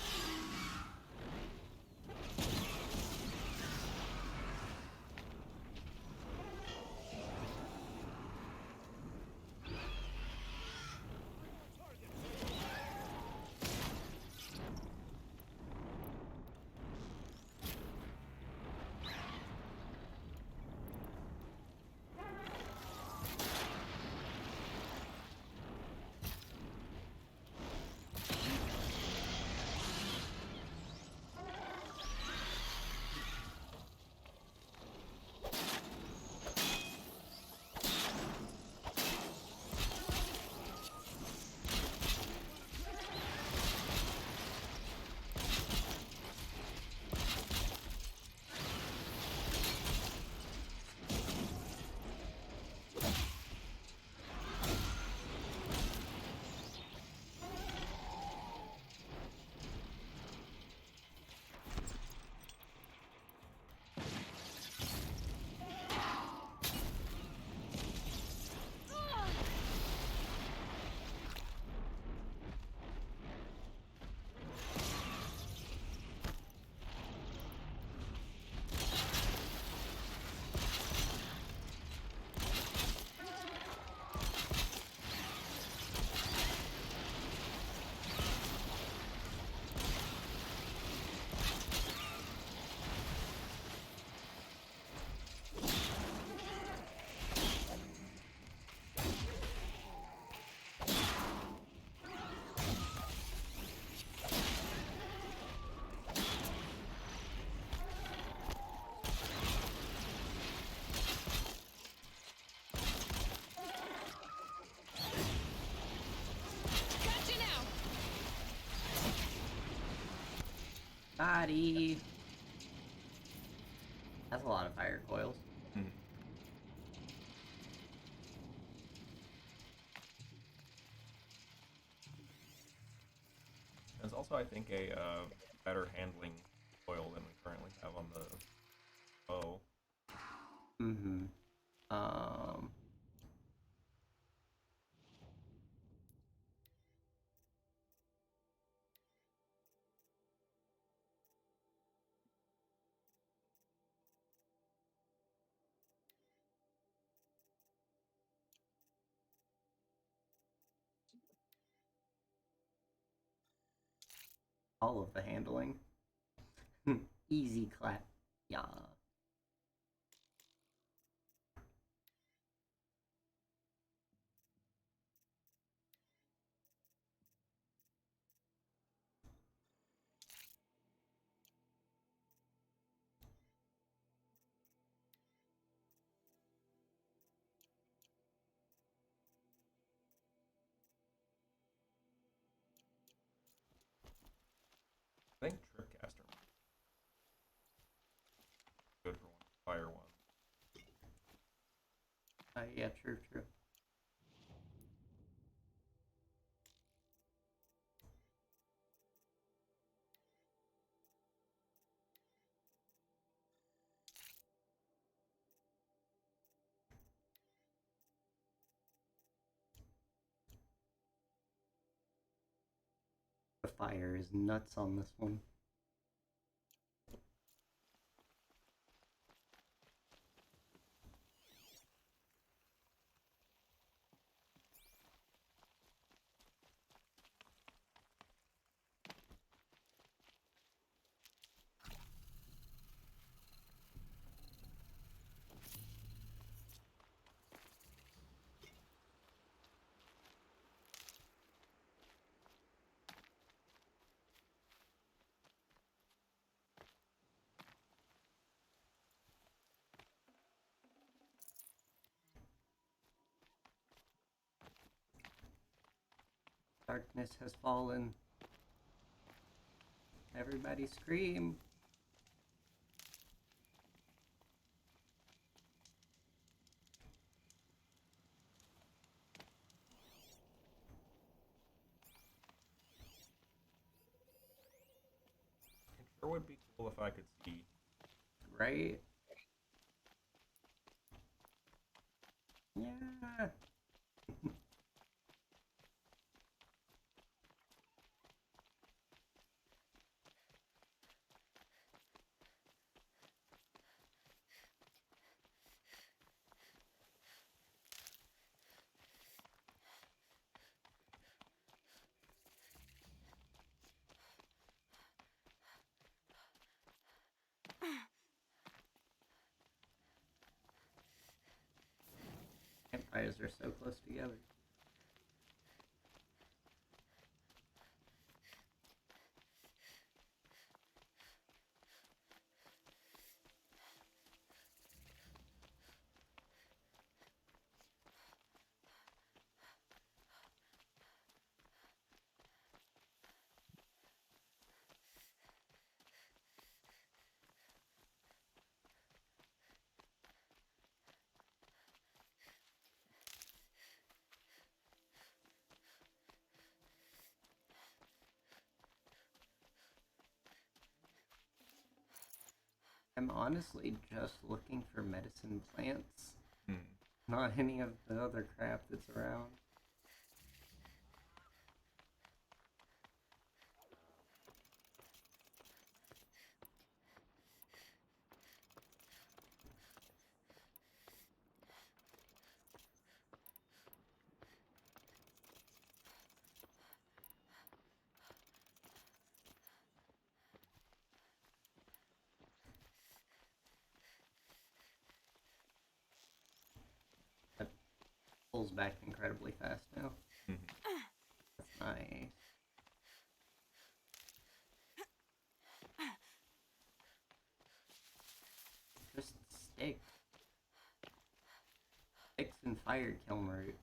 Gotcha now! Body. That's a lot of fire coils. Mhm. There's also, I think, a better handling coil than we currently have on the bow. Mm-hmm. all of the handling. Easy clap. Yeah. I think Tripcaster might be good for one. Fire one. Yeah, true. The fire is nuts on this one. Darkness has fallen. Everybody scream. It sure would be cool if I could see. Right? Yeah. Campfires are so close together. I'm honestly just looking for medicine plants, not any of the other crap that's around. That pulls back incredibly fast now. That's nice. Just sticks. Sticks and fire kiln root.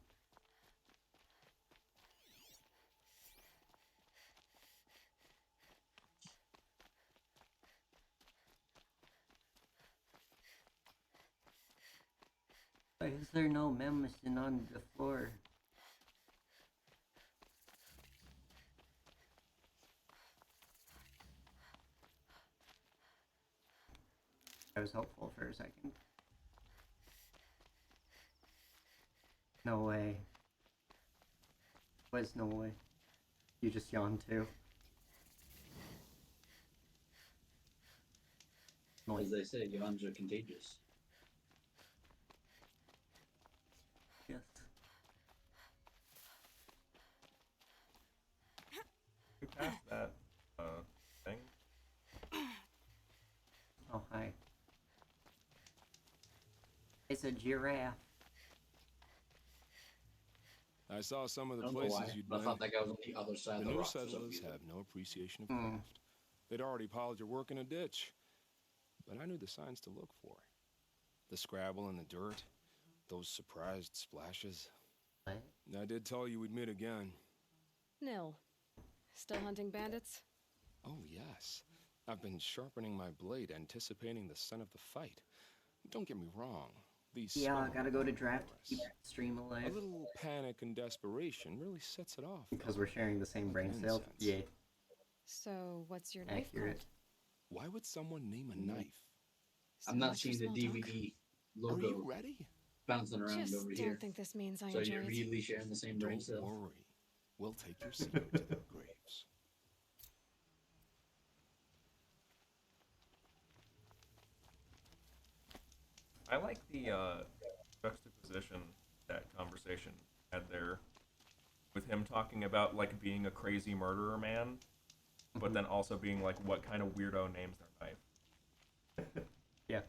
Why is there no medicine on the floor? I was hopeful for a second. No way. Was no way. You just yawned too. As they say, yawns are contagious. Yes. We passed that Oh, hi. It's a giraffe. I saw some of I the don't know places why, you'd but I been. thought that guy was on the other side The of the new rock for some settlers reason. have no appreciation of craft. They'd already piled your work in a ditch. But I knew the signs to look for. The scrabble in the dirt, those surprised splashes. What? I did tell you we'd meet again. Nil. Still hunting bandits? Oh, yes. I've been sharpening my blade, anticipating the scent of the fight. Don't get me wrong. These Yeah, I small gotta go to draft to keep progress. the stream A alive. little panic and desperation really sets it off. Because though. we're sharing the same Like brain an cells? incense. Yeah, So, what's your knife accurate. called? Why would someone name a knife? I'm not So much seeing for the small talk. DVD Are you logo ready? bouncing around Just over don't here. think this means I So enjoy you're it. really sharing the same brain Don't cells? worry. We'll take your secret to their graves. I like the juxtaposition that conversation had there with him talking about like being a crazy murderer man, but then also being like, what kind of weirdo names their knife? Yeah.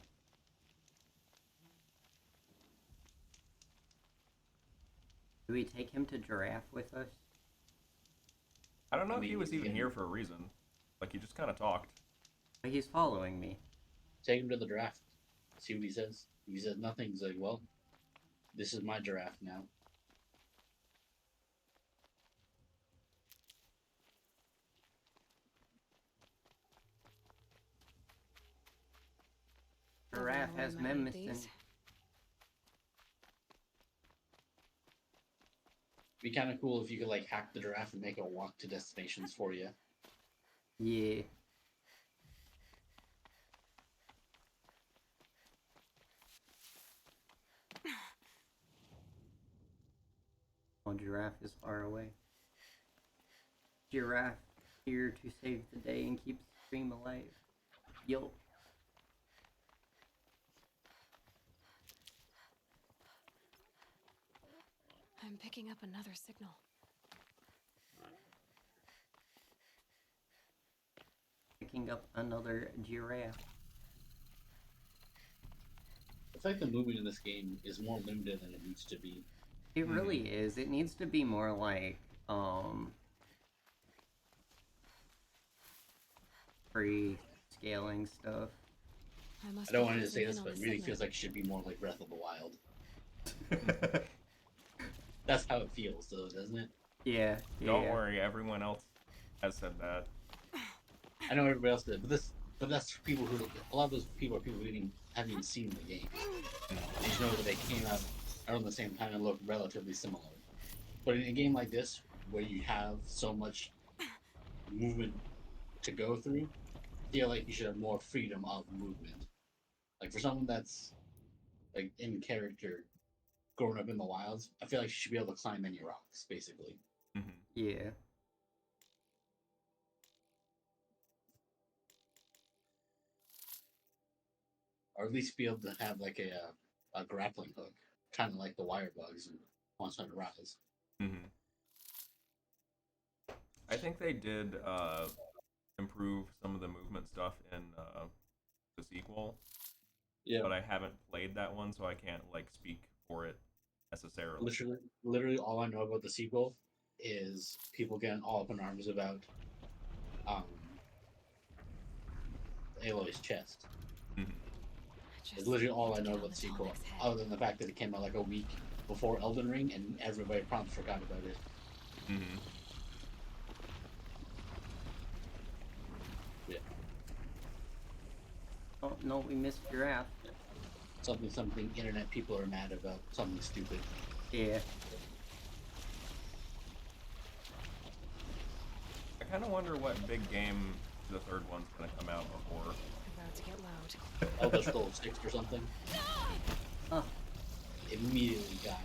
Do we take him to giraffe with us? I don't know I if he mean, was you even can- here for a reason. Like, he just kind of talked. But he's following me. Take him to the draft. See what he says. If he says nothing, he's like, well, this is my giraffe now. Giraffe Overall, has I might eat men these. missing. Be kind of cool if you could like hack the giraffe and make it walk to destinations for you. Yeah. Oh, giraffe is far away. Giraffe here to save the day and keep the stream alive. Yo. I'm picking up another signal. Picking up another giraffe. I feel like the movement in this game is more limited than it needs to be. It really is. It needs to be more like, pre-scaling stuff. I don't want to say this, but it really feels like it should be more like Breath of the Wild. That's how it feels, though, doesn't it? Yeah. Don't worry, everyone else has said that. I know everybody else did, but that's for people who a lot of those people are people who haven't even seen the game. They just know that they came out around the same time and look relatively similar. But in a game like this, where you have so much movement to go through, I feel like you should have more freedom of movement. Like for someone that's like in character, growing up in the wilds, I feel like you should be able to climb any rocks, basically. Yeah. Or at least be able to have like a grappling hook, kind of like the wire bugs and Monster Hunter Rise. I think they did improve some of the movement stuff in the sequel. Yeah. But I haven't played that one, so I can't like speak for it necessarily. Literally, all I know about the sequel is people getting all up in arms about Aloy's chest. It's literally all I know about the sequel, other than the fact that it came out like a week before Elden Ring, and everybody promptly forgot about it. Yeah. Oh, no, we missed giraffe. Something internet people are mad about. Something stupid. Yeah. I kind of wonder what big game the third one's gonna come out before. About to get loud. Elder Scrolls 6 or something. Huh. Immediately got.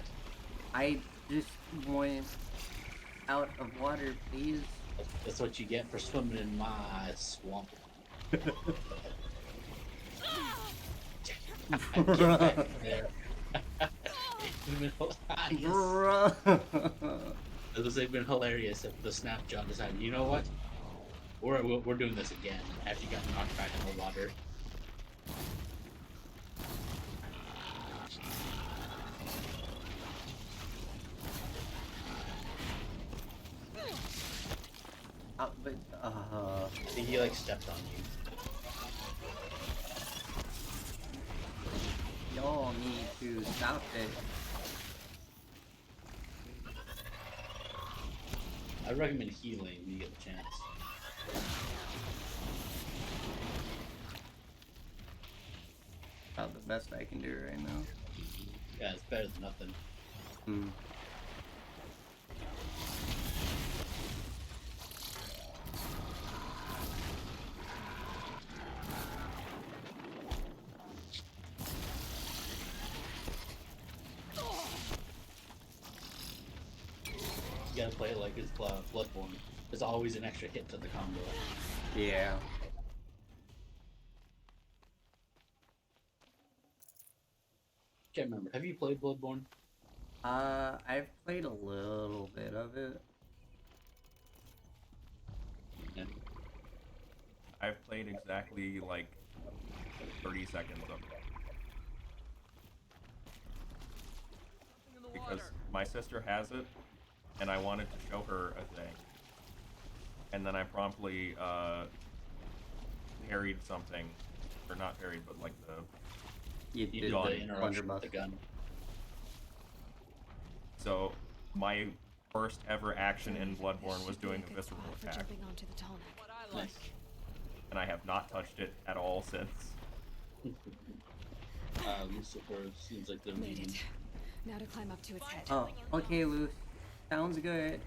I just went out of water, please. That's what you get for swimming in my swamp. Get back there. Bruh. It would have been hilarious if the Snapshot decided, you know what? We're doing this again after you got knocked back in the water. But, I think he like stepped on you. y'all need to stop it. I recommend healing when you get the chance. About the best I can do right now. Yeah, it's better than nothing. Hmm. You gotta play it like it's Bloodborne. There's always an extra hit to the combo. Yeah. Can't remember. Have you played Bloodborne? I've played a little bit of it. Yeah. I've played exactly like 30 seconds of it. Because my sister has it, and I wanted to show her a thing. And then I promptly parried something, or not parried, but like the You did gun. the Interruption blunderbuss. with the gun. So my first ever action in Bloodborne was doing a visceral for attack, jumping onto the tall neck. What I like. Nice. and I have not touched it at all since. Lucifer seems like they're Made leading. it. Now to climb up to its head. Oh, okay, Luce. Sounds good.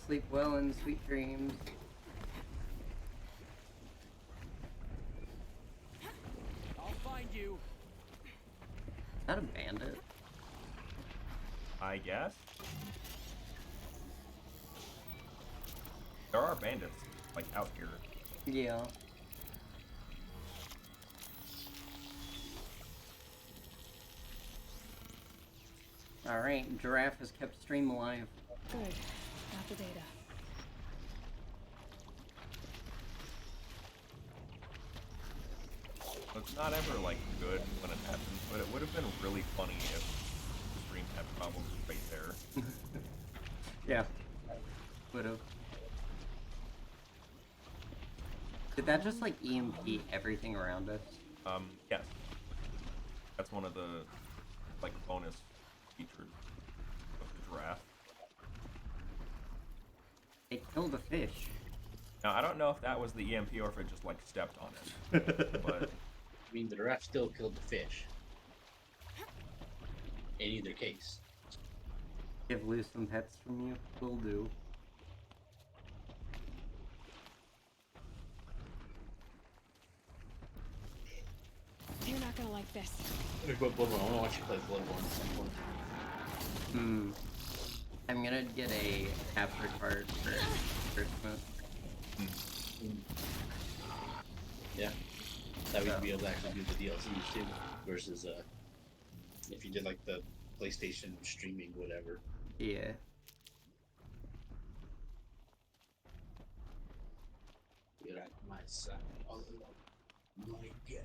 Sleep well and sweet dreams. I'll find you. Is that a bandit? I guess. There are bandits, like, out here. Yeah. Alright, Giraffe has kept stream alive. Good. Got the data. It's not ever, like, good when it happens, but it would have been really funny if the stream had problems right there. Yeah. Would've. Did that just, like, EMP everything around us? Yes. That's one of the, like, bonus features of the giraffe. It killed a fish. Now, I don't know if that was the EMP or if it just, like, stepped on it. But I mean, the giraffe still killed the fish. In either case. Give Luce some pets from you. Will do. You're not gonna like this. Bloodborne. I want to watch you play Bloodborne at some point. Hmm. I'm gonna get a capture card for Christmas. Yeah. That way you'd be able to actually do the DLCs too. Versus, if you did like the PlayStation streaming, whatever. Yeah. You're at my side. All alone. My God.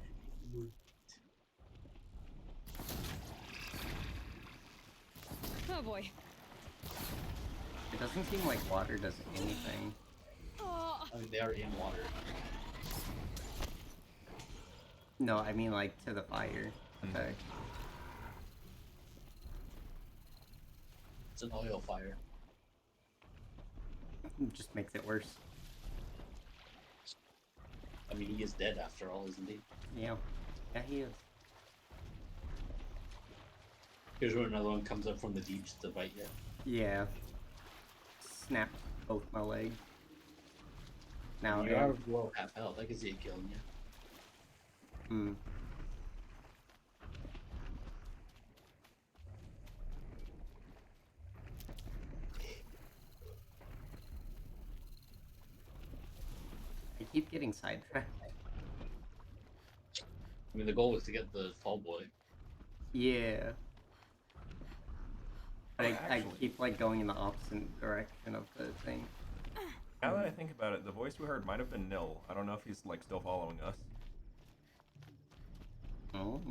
Oh boy. It doesn't seem like water does anything. Oh. I mean, they are in water. No, I mean like to the fire. Okay. It's an oil fire. It just makes it worse. I mean, he is dead after all, isn't he? Yeah. Yeah, he is. Here's where another one comes up from the deeps to bite you. Yeah. Snapped both my legs. Now You are below half health. I can see it killing you. Hmm. I keep getting sidetracked. I mean, the goal was to get the fall boy. Yeah. But I Actually. keep like going in the opposite direction of the thing. Now that I think about it, the voice we heard might have been Nil. I don't know if he's like still following us. Oh.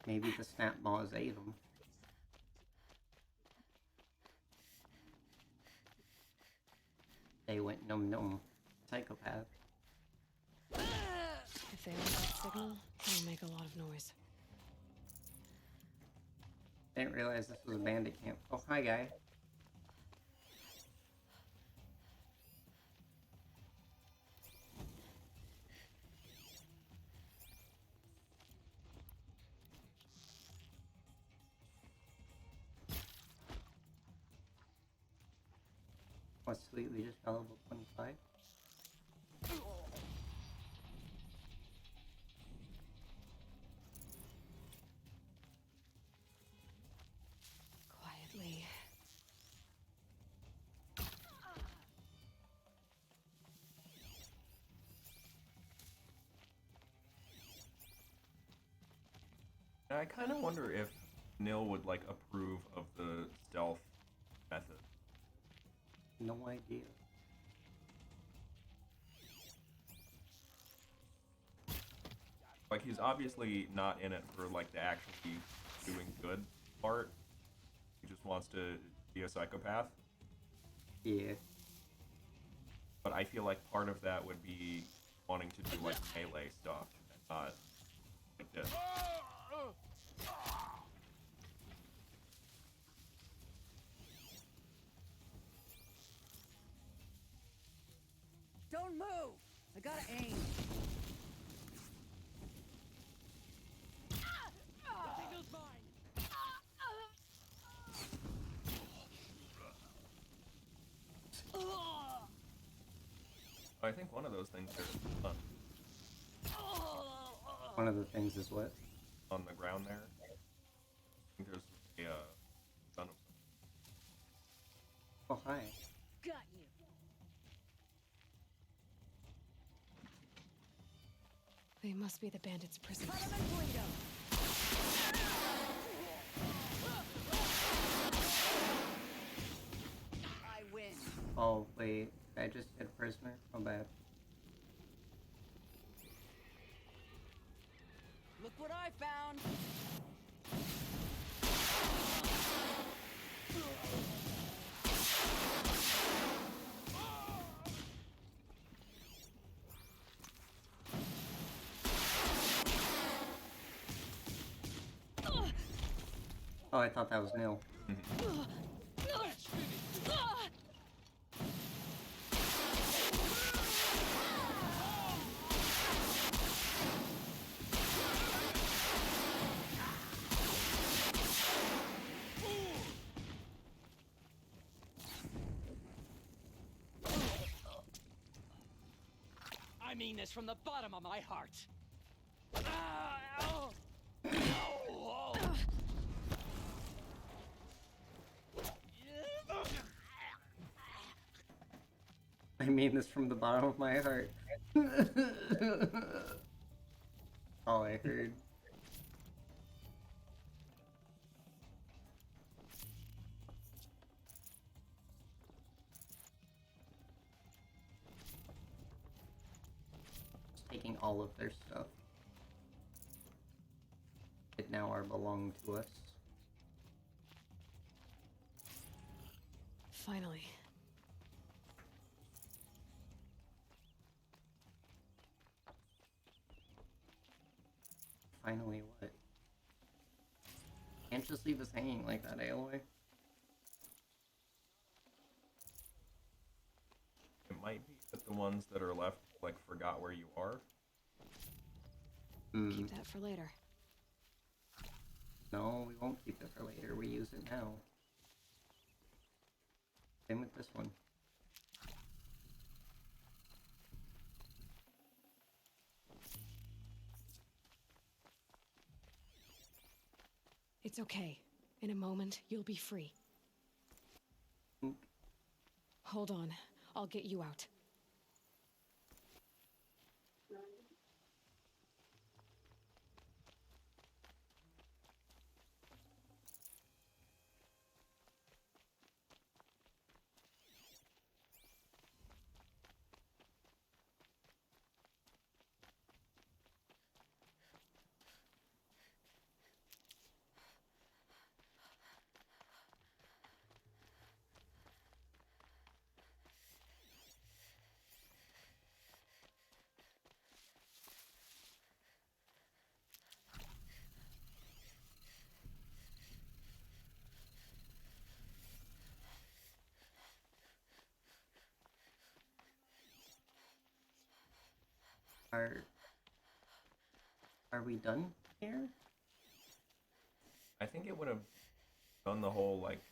Maybe the snap maws ate him. They went num num. Psychopath. If they want that signal, it'll make a lot of noise. Didn't realize this was a bandit camp. Oh, hi, guy. Oh, sweet, we just got level 25. Quietly. And I kind of wonder if Nil would like approve of the stealth method. No idea. Like, he's obviously not in it for like the actually doing good part. He just wants to be a psychopath. Yeah. But I feel like part of that would be wanting to do like melee stuff and not like this. Don't move! I gotta aim. I think one of those things is fun. One of the things is what? On the ground there. I think there's a ton of them. Oh, hi. Got you. They must be the bandits' prisoners. I win. Oh, wait. I just hit a prisoner. Oh, bad. Look what I found. Oh, I thought that was Nil. I mean this from the bottom of my heart. I mean this from the bottom of my heart. All I heard. Just taking all of their stuff. It now are belong to us. Finally. Finally what? Can't just leave us hanging like that, Aloy. It might be that the ones that are left like forgot where you are. Keep that for later. No, we won't keep it for later. We use it now. Same with this one. It's okay. In a moment, you'll be free. Hold on. I'll get you out. Are we done here? I think it would have done the whole, like,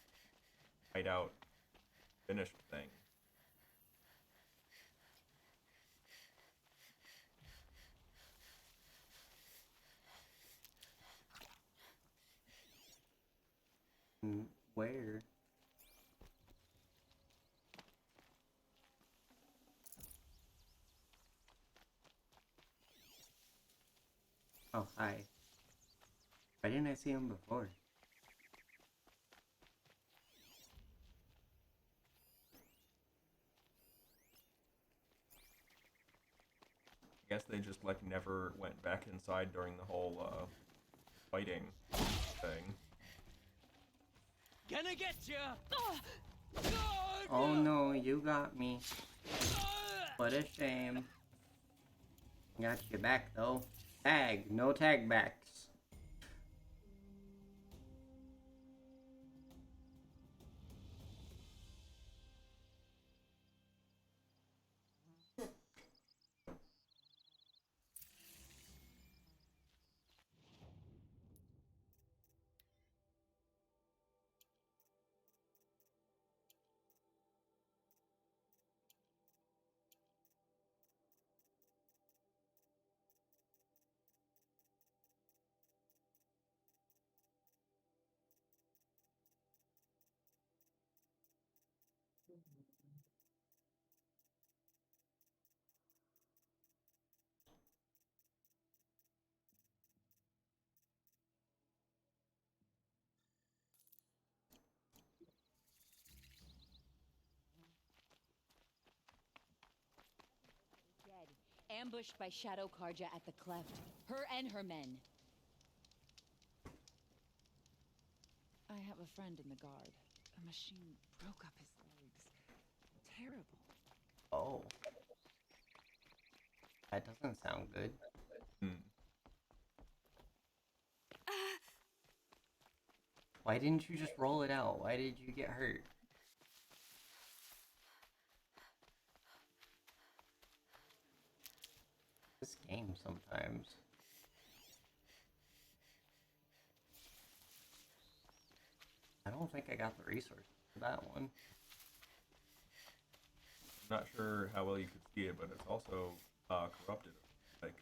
hideout finished thing. Where? Oh, hi. Why didn't I see him before? I guess they just, like, never went back inside during the whole, fighting thing. Gonna get ya! Oh no, you got me. What a shame. Got you back though. Tag, no tag backs. Dead. Ambushed by Shadow Karja at the cleft. Her and her men. I have a friend in the guard. A machine broke up his legs. Terrible. Oh. That doesn't sound good. Why didn't you just roll it out? Why did you get hurt? This game sometimes. I don't think I got the resources for that one. Not sure how well you could see it, but it's also corrupted. Like,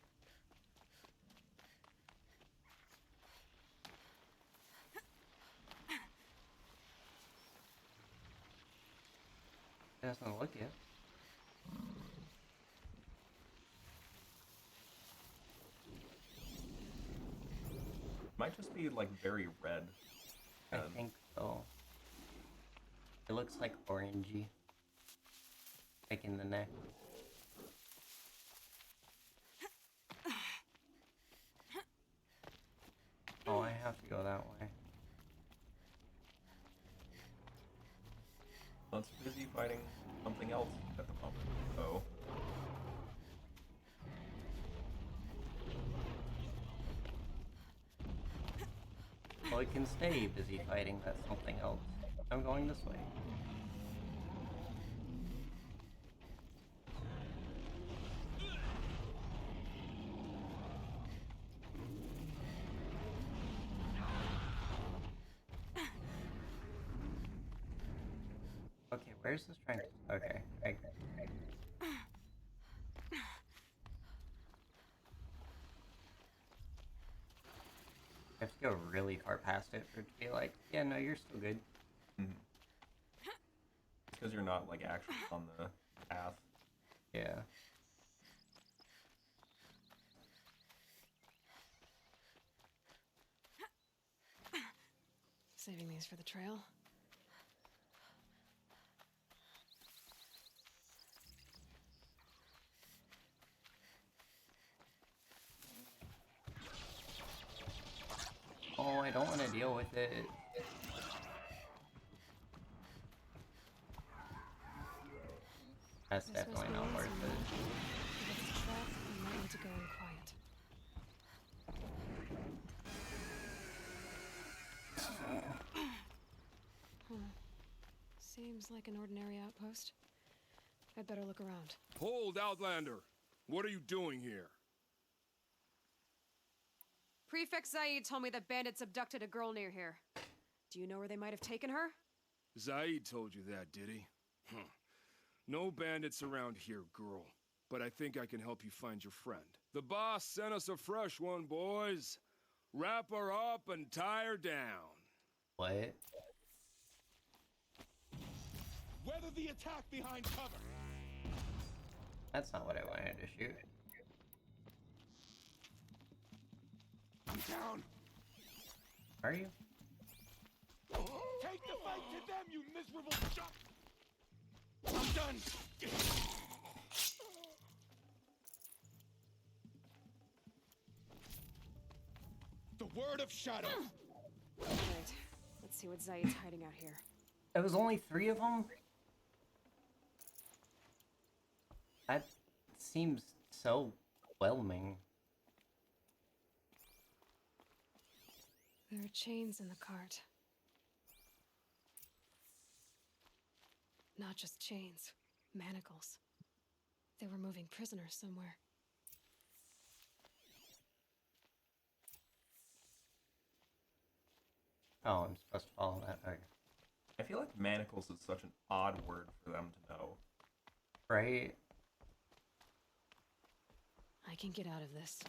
It doesn't look it. might just be like very red. I think so. It looks like orangey. Like in the neck. Oh, I have to go that way. Let's busy fighting something else at the moment. So Well, it can stay busy fighting that something else. I'm going this way. Okay, where's this trying to... Okay, I have to go really far past it for it to be like, yeah, no, you're still good. because you're not like actually on the path. Yeah. Saving these for the trail. Oh, I don't want to deal with it. That's This must definitely be not worth easy. it. If it's a trap, we might need to go in quiet. Seems like an ordinary outpost. I'd better look around. Hold, Outlander! What are you doing here? Prefect Zaid told me that bandits abducted a girl near here. Do you know where they might have taken her? Zaid told you that, did he? Huh. No bandits around here, girl. But I think I can help you find your friend. The boss sent us a fresh one, boys. Wrap her up and tie her down. What? Weather the attack behind cover. That's not what I wanted to shoot. I'm down. Are you? Take the fight to them, you miserable chump. I'm done. The word of shadow. Alright, let's see what Zaid's hiding out here. There was only 3 of them? That seems so whelming. There are chains in the cart. Not just chains, manacles. They were moving prisoners somewhere. Oh, I'm supposed to follow that. Okay. I feel like manacles is such an odd word for them to know. Right? I can get out of this.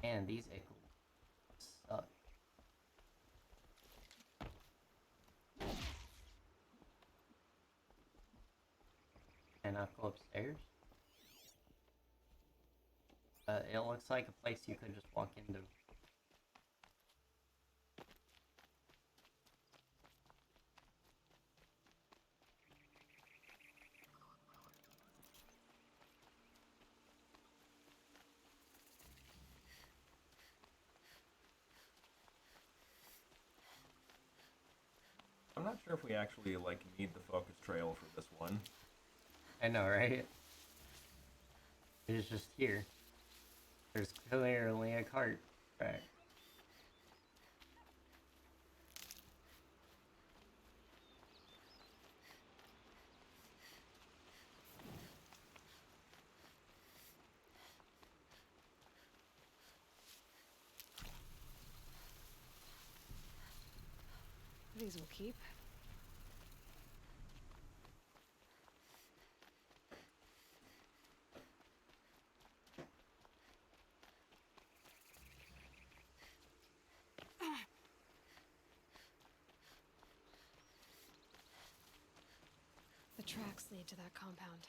And these ankles suck. Can I go upstairs? It looks like a place you could just walk into. I'm not sure if we actually, like, need the focus trail for this one. I know, right? It's just here. There's clearly a cart track. These will keep. The tracks lead to that compound.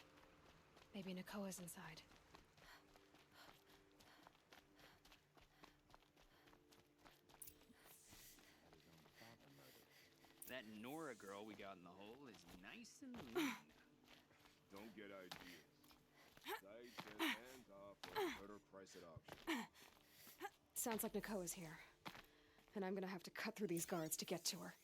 Maybe Nakoa's inside. That Nora girl we got in the hole is nice and lean. Don't get ideas. Zaid says hands off or put her price at auction. Sounds like Nakoa's here. And I'm gonna have to cut through these guards to get to her.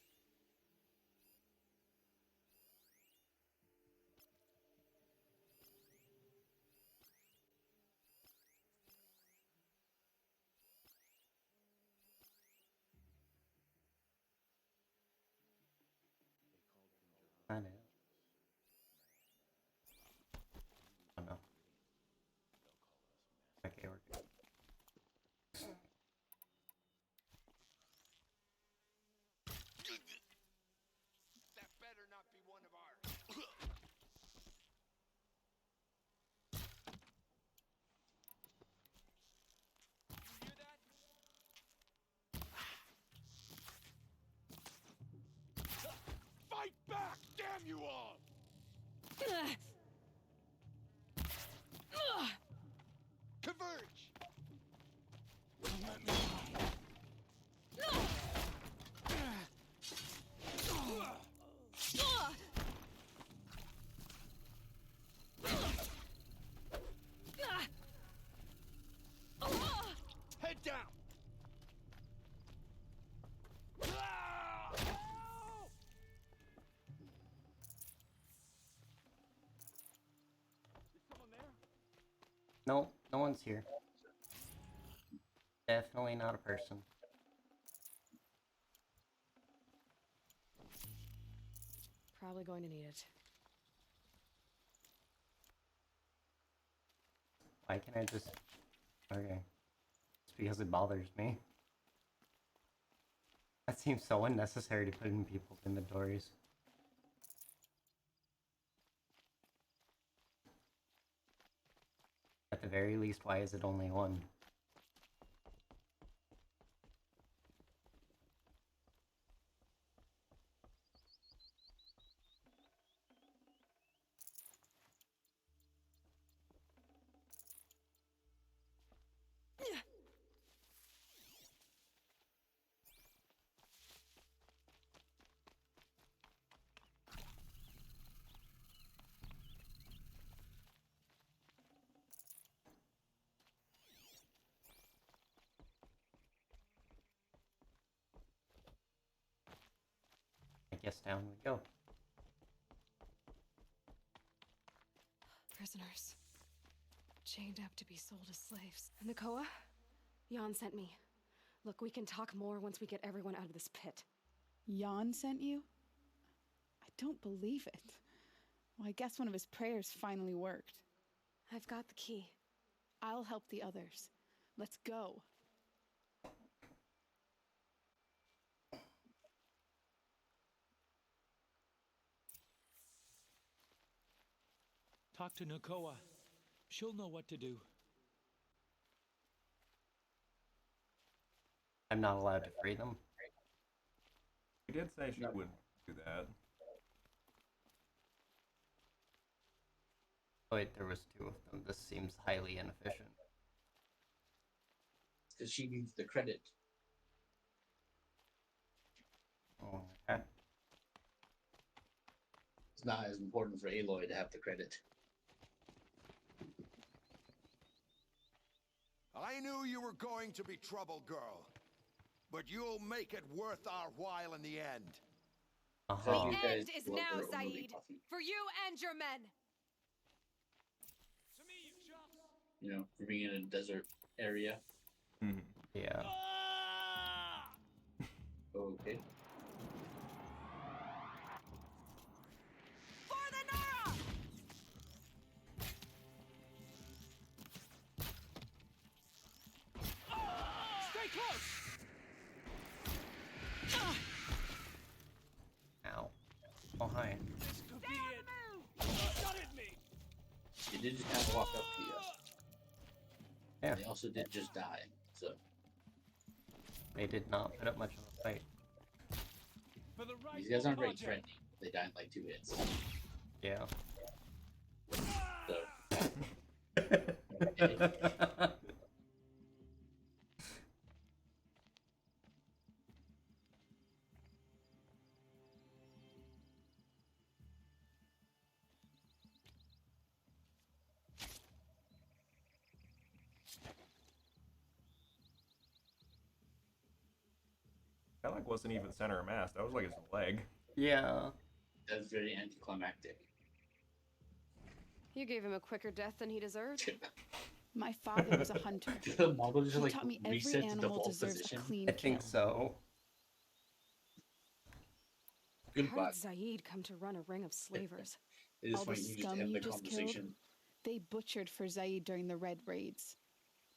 I know. Oh no. Okay, we're good. That better not be one of ours. You hear that? Fight back, damn you all! Converge! Let me head down! No, no one's here. Definitely not a person. Probably going to need it. Why can't I just... Okay. It's because it bothers me. That seems so unnecessary to put in people's inventories. At the very least, why is it only one? I guess down we go. Prisoners. Chained up to be sold as slaves. Nakoa? Jan sent me. Look, we can talk more once we get everyone out of this pit. Jan sent you? I don't believe it. Well, I guess one of his prayers finally worked. I've got the key. I'll help the others. Let's go. Talk to Nakoa. She'll know what to do. I'm not allowed to free them. She did say she would do that. Oh wait, there was two of them. This seems highly inefficient. Because she needs the credit. Oh, okay. It's not as important for Aloy to have the credit. I knew you were going to be trouble, girl. But you'll make it worth our while in the end. The end is now, Zaid. For you and your men. You know, for being in a desert area. Yeah. Okay. For the Nora! Stay close! Ow. Oh, hi. This could be it. Not at me. They did just kind of walk up to you. Yeah. They also did just die, so. They did not put up much of a fight. For the right These guys aren't very project. threatening. They died in like 2 hits. Yeah. So. That like wasn't even center of mass. That was like his leg. Yeah. That's very anticlimactic. You gave him a quicker death than he deserved. My father was a hunter. Did the model just He like taught me every reset to animal default deserves position? a clean I think kill. so. Good How bot. did Zaid come to run a ring of slavers? At this All the point, you just scum end you the just killed, conversation. they butchered for Zaid during the Red Raids.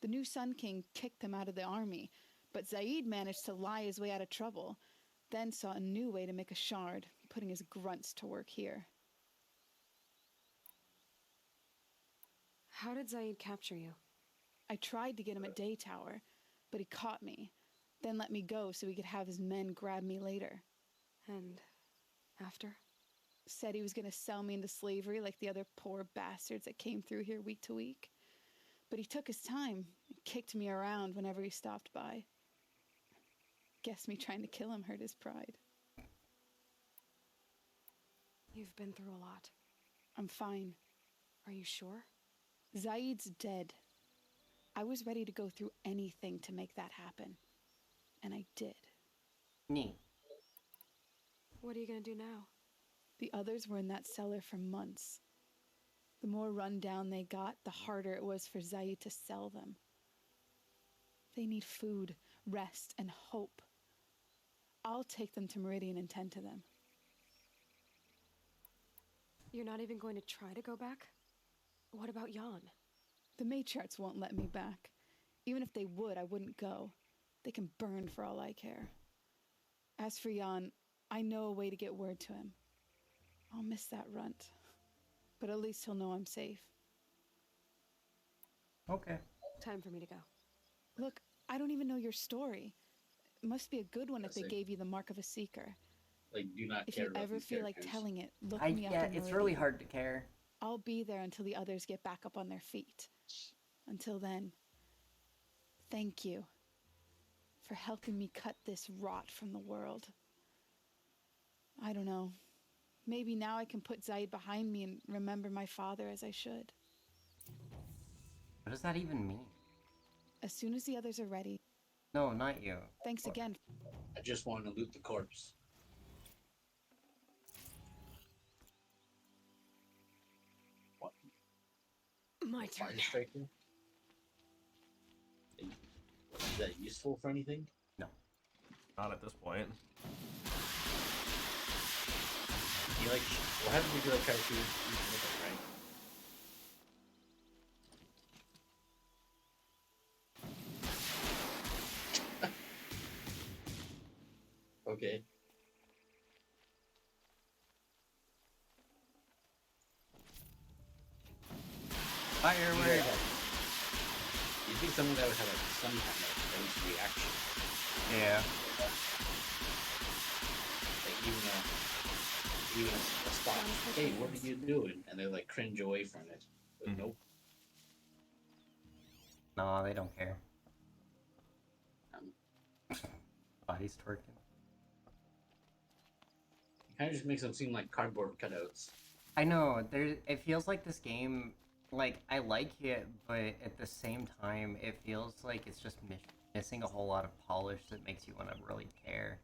The new Sun King kicked them out of the army, but Zaid managed to lie his way out of trouble, then saw a new way to make a shard, putting his grunts to work here. How did Zaid capture you? I tried to get him at Day Tower, but he caught me, then let me go so he could have his men grab me later. And after? Said he was going to sell me into slavery like the other poor bastards that came through here week to week. But he took his time and kicked me around whenever he stopped by. Guess me trying to kill him hurt his pride. You've been through a lot. I'm fine. Are you sure? Zaid's dead. I was ready to go through anything to make that happen. And I did. Neat. What are you gonna do now? The others were in that cellar for months. The more run down they got, the harder it was for Zaid to sell them. They need food, rest, and hope. I'll take them to Meridian and tend to them. You're not even going to try to go back? What about Jan? The matriarchs won't let me back. Even if they would, I wouldn't go. They can burn for all I care. As for Jan, I know a way to get word to him. I'll miss that runt. But at least he'll know I'm safe. Okay. Time for me to go. Look, I don't even know your story. It must be a good one if they That's it. gave you the mark of a seeker. Like, do not If care you about ever these feel like characters. telling it, look I me up yeah, in it's really Meridian. hard to care. I'll be there until the others get back up on their feet. Until then, thank you for helping me cut this rot from the world. I don't know. Maybe now I can put Zaid behind me and remember my father as I should. What does that even mean? As soon as the others are ready. No, not you. Thanks again. I just want to loot the corpse. What? My Fire turn. striker? Is that useful for anything? No. Not at this point. You like, what happens if you like try to shoot with it, right? Okay. Fire word. You think someone that would have like some kind of at least reaction? Yeah. Like even a spot. Hey, what are you doing? And they like cringe away from it. But nope. No, they don't care. Body's twerking. It kind of just makes them seem like cardboard cutouts. I know. It feels like this game. Like, I like it, but at the same time, it feels like it's just missing a whole lot of polish that makes you want to really care.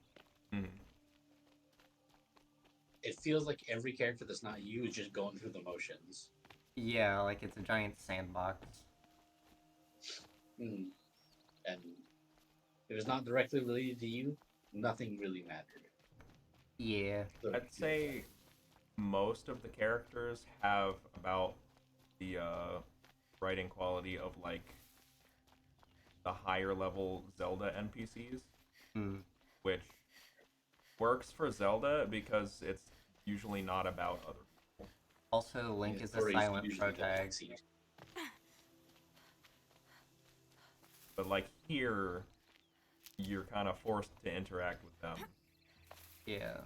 It feels like every character that's not you is just going through the motions. Yeah, like it's a giant sandbox. And if it's not directly related to you, nothing really mattered. Yeah. I'd say most of the characters have about the writing quality of like the higher level Zelda NPCs, which works for Zelda because it's usually not about other people. Also, Link is a silent protagonist. But like here, you're kind of forced to interact with them. Yeah.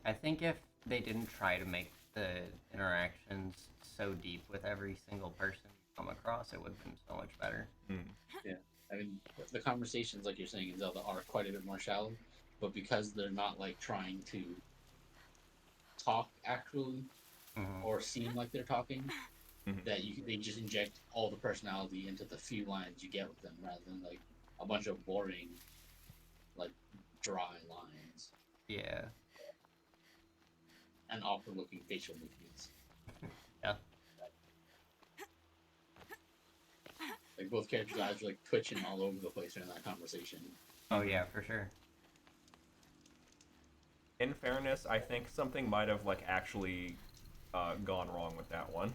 I think if they didn't try to make the interactions so deep with every single person you come across, it would have been so much better. Yeah, I mean, the conversations, like you're saying in Zelda, are quite a bit more shallow, but because they're not like trying to talk actually or seem like they're talking, that they just inject all the personality into the few lines you get with them, rather than like a bunch of boring, like dry lines. Yeah. And awkward-looking facial movements. Yeah. Like both characters' eyes are like twitching all over the place during that conversation. Oh yeah, for sure. In fairness, I think something might have like actually gone wrong with that one.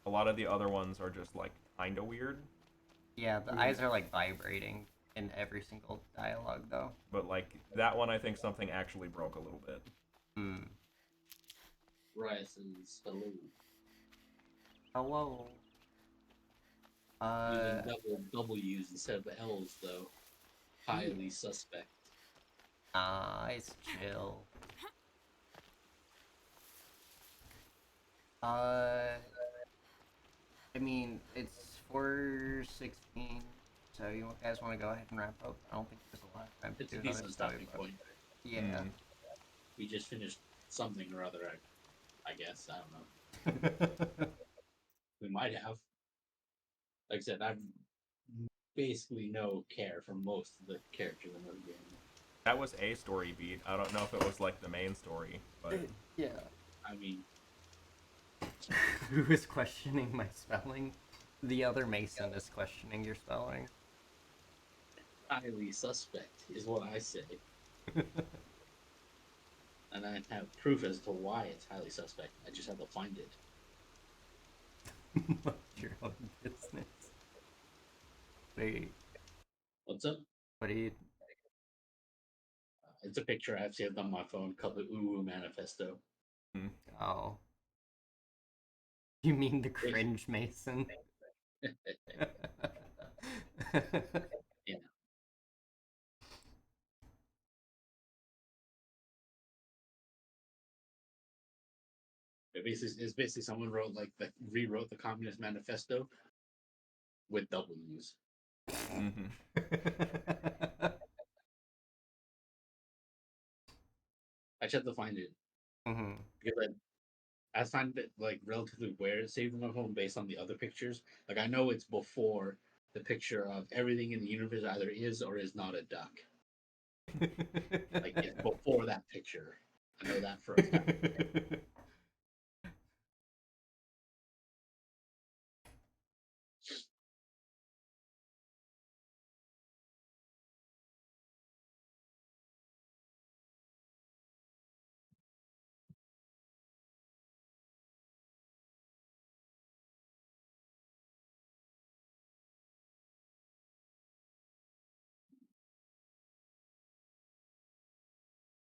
A lot of the other ones are just like kind of weird. Yeah, the eyes are like vibrating in every single dialogue, though. But like that one, I think something actually broke a little bit. Rice's hello. Hello. Using double W's instead of L's, though. Highly suspect. It's chill. I mean, it's 4:16, so you guys want to go ahead and wrap up? I don't think there's a lot of time to It's do a another decent story, stopping but... point. Yeah. We just finished something or other, I guess. I don't know. We might have. Like I said, I basically no care for most of the characters in the game. That was a story beat. I don't know if it was like the main story, but yeah. I mean, who is questioning my spelling? The other Mason is questioning your spelling. highly suspect is what I say. And I have proof as to why it's highly suspect. I just have to find it. Mind your own business. Wait, What's up? what do you? It's a picture I've saved on my phone called the Uwu Manifesto. Oh. You mean the cringe Mason? Yeah. It's basically someone wrote rewrote the Communist Manifesto with W's. I just have to find it because I find it like relatively weird saving my phone based on the other pictures. Like I know it's before the picture of everything in the universe either is or is not a duck. Like it's before that picture. I know that for a fact.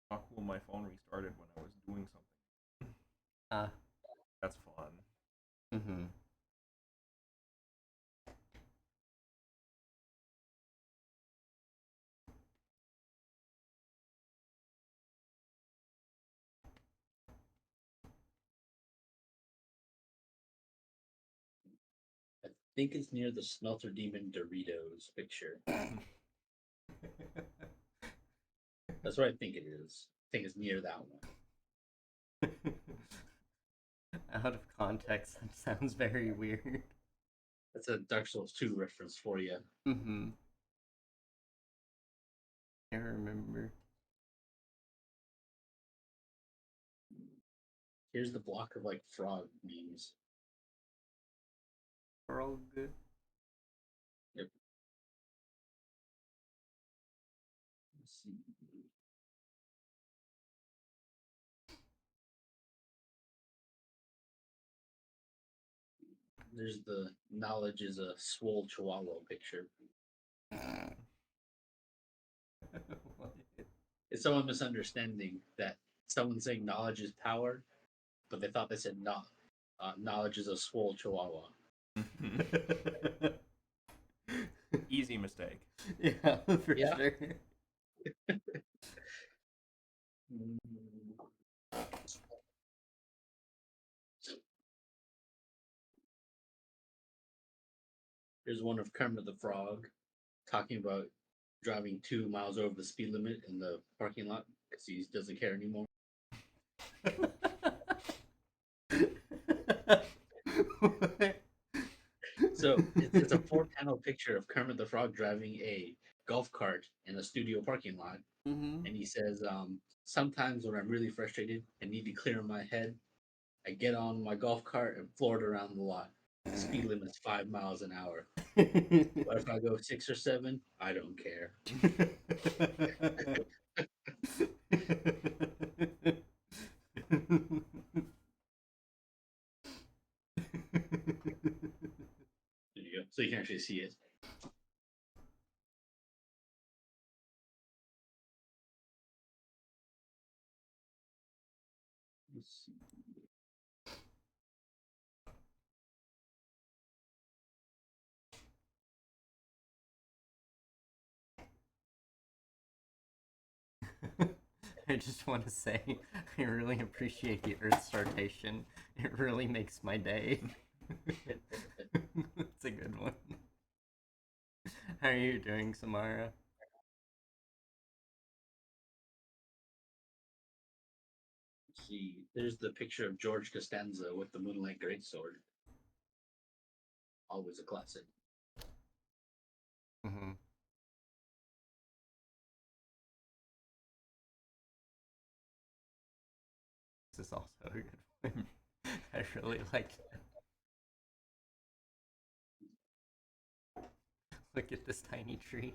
How cool my phone restarted when I was doing something. That's fun. I think it's near the Smelter Demon Doritos picture. That's what I think it is. I think it's near that one. Out of context, that sounds very weird. That's a Dark Souls 2 reference for you. I remember. Here's the block of like frog memes. We're all good. Yep. Let's see. There's the knowledge is a swole chihuahua picture. It's someone misunderstanding that someone saying knowledge is power, but they thought they said knowledge is a swole chihuahua. Easy mistake. Yeah, for sure. There's one of Kermit the Frog talking about driving 2 miles over the speed limit in the parking lot because he doesn't care anymore. So it's a 4-panel picture of Kermit the Frog driving a golf cart in a studio parking lot, and he says, "Sometimes when I'm really frustrated and need to clear my head, I get on my golf cart and floor it around the lot. The speed limit's 5 miles an hour. But if I go 6 or 7, I don't care." There you go. So you can actually see it. Let's see. I just want to say, I really appreciate the Earth startation. It really makes my day. It's a good one. How are you doing, Samara? Let's see. There's the picture of George Costanza with the Moonlight Greatsword. Always a classic. This is also a good one. I really like it. Look at this tiny tree.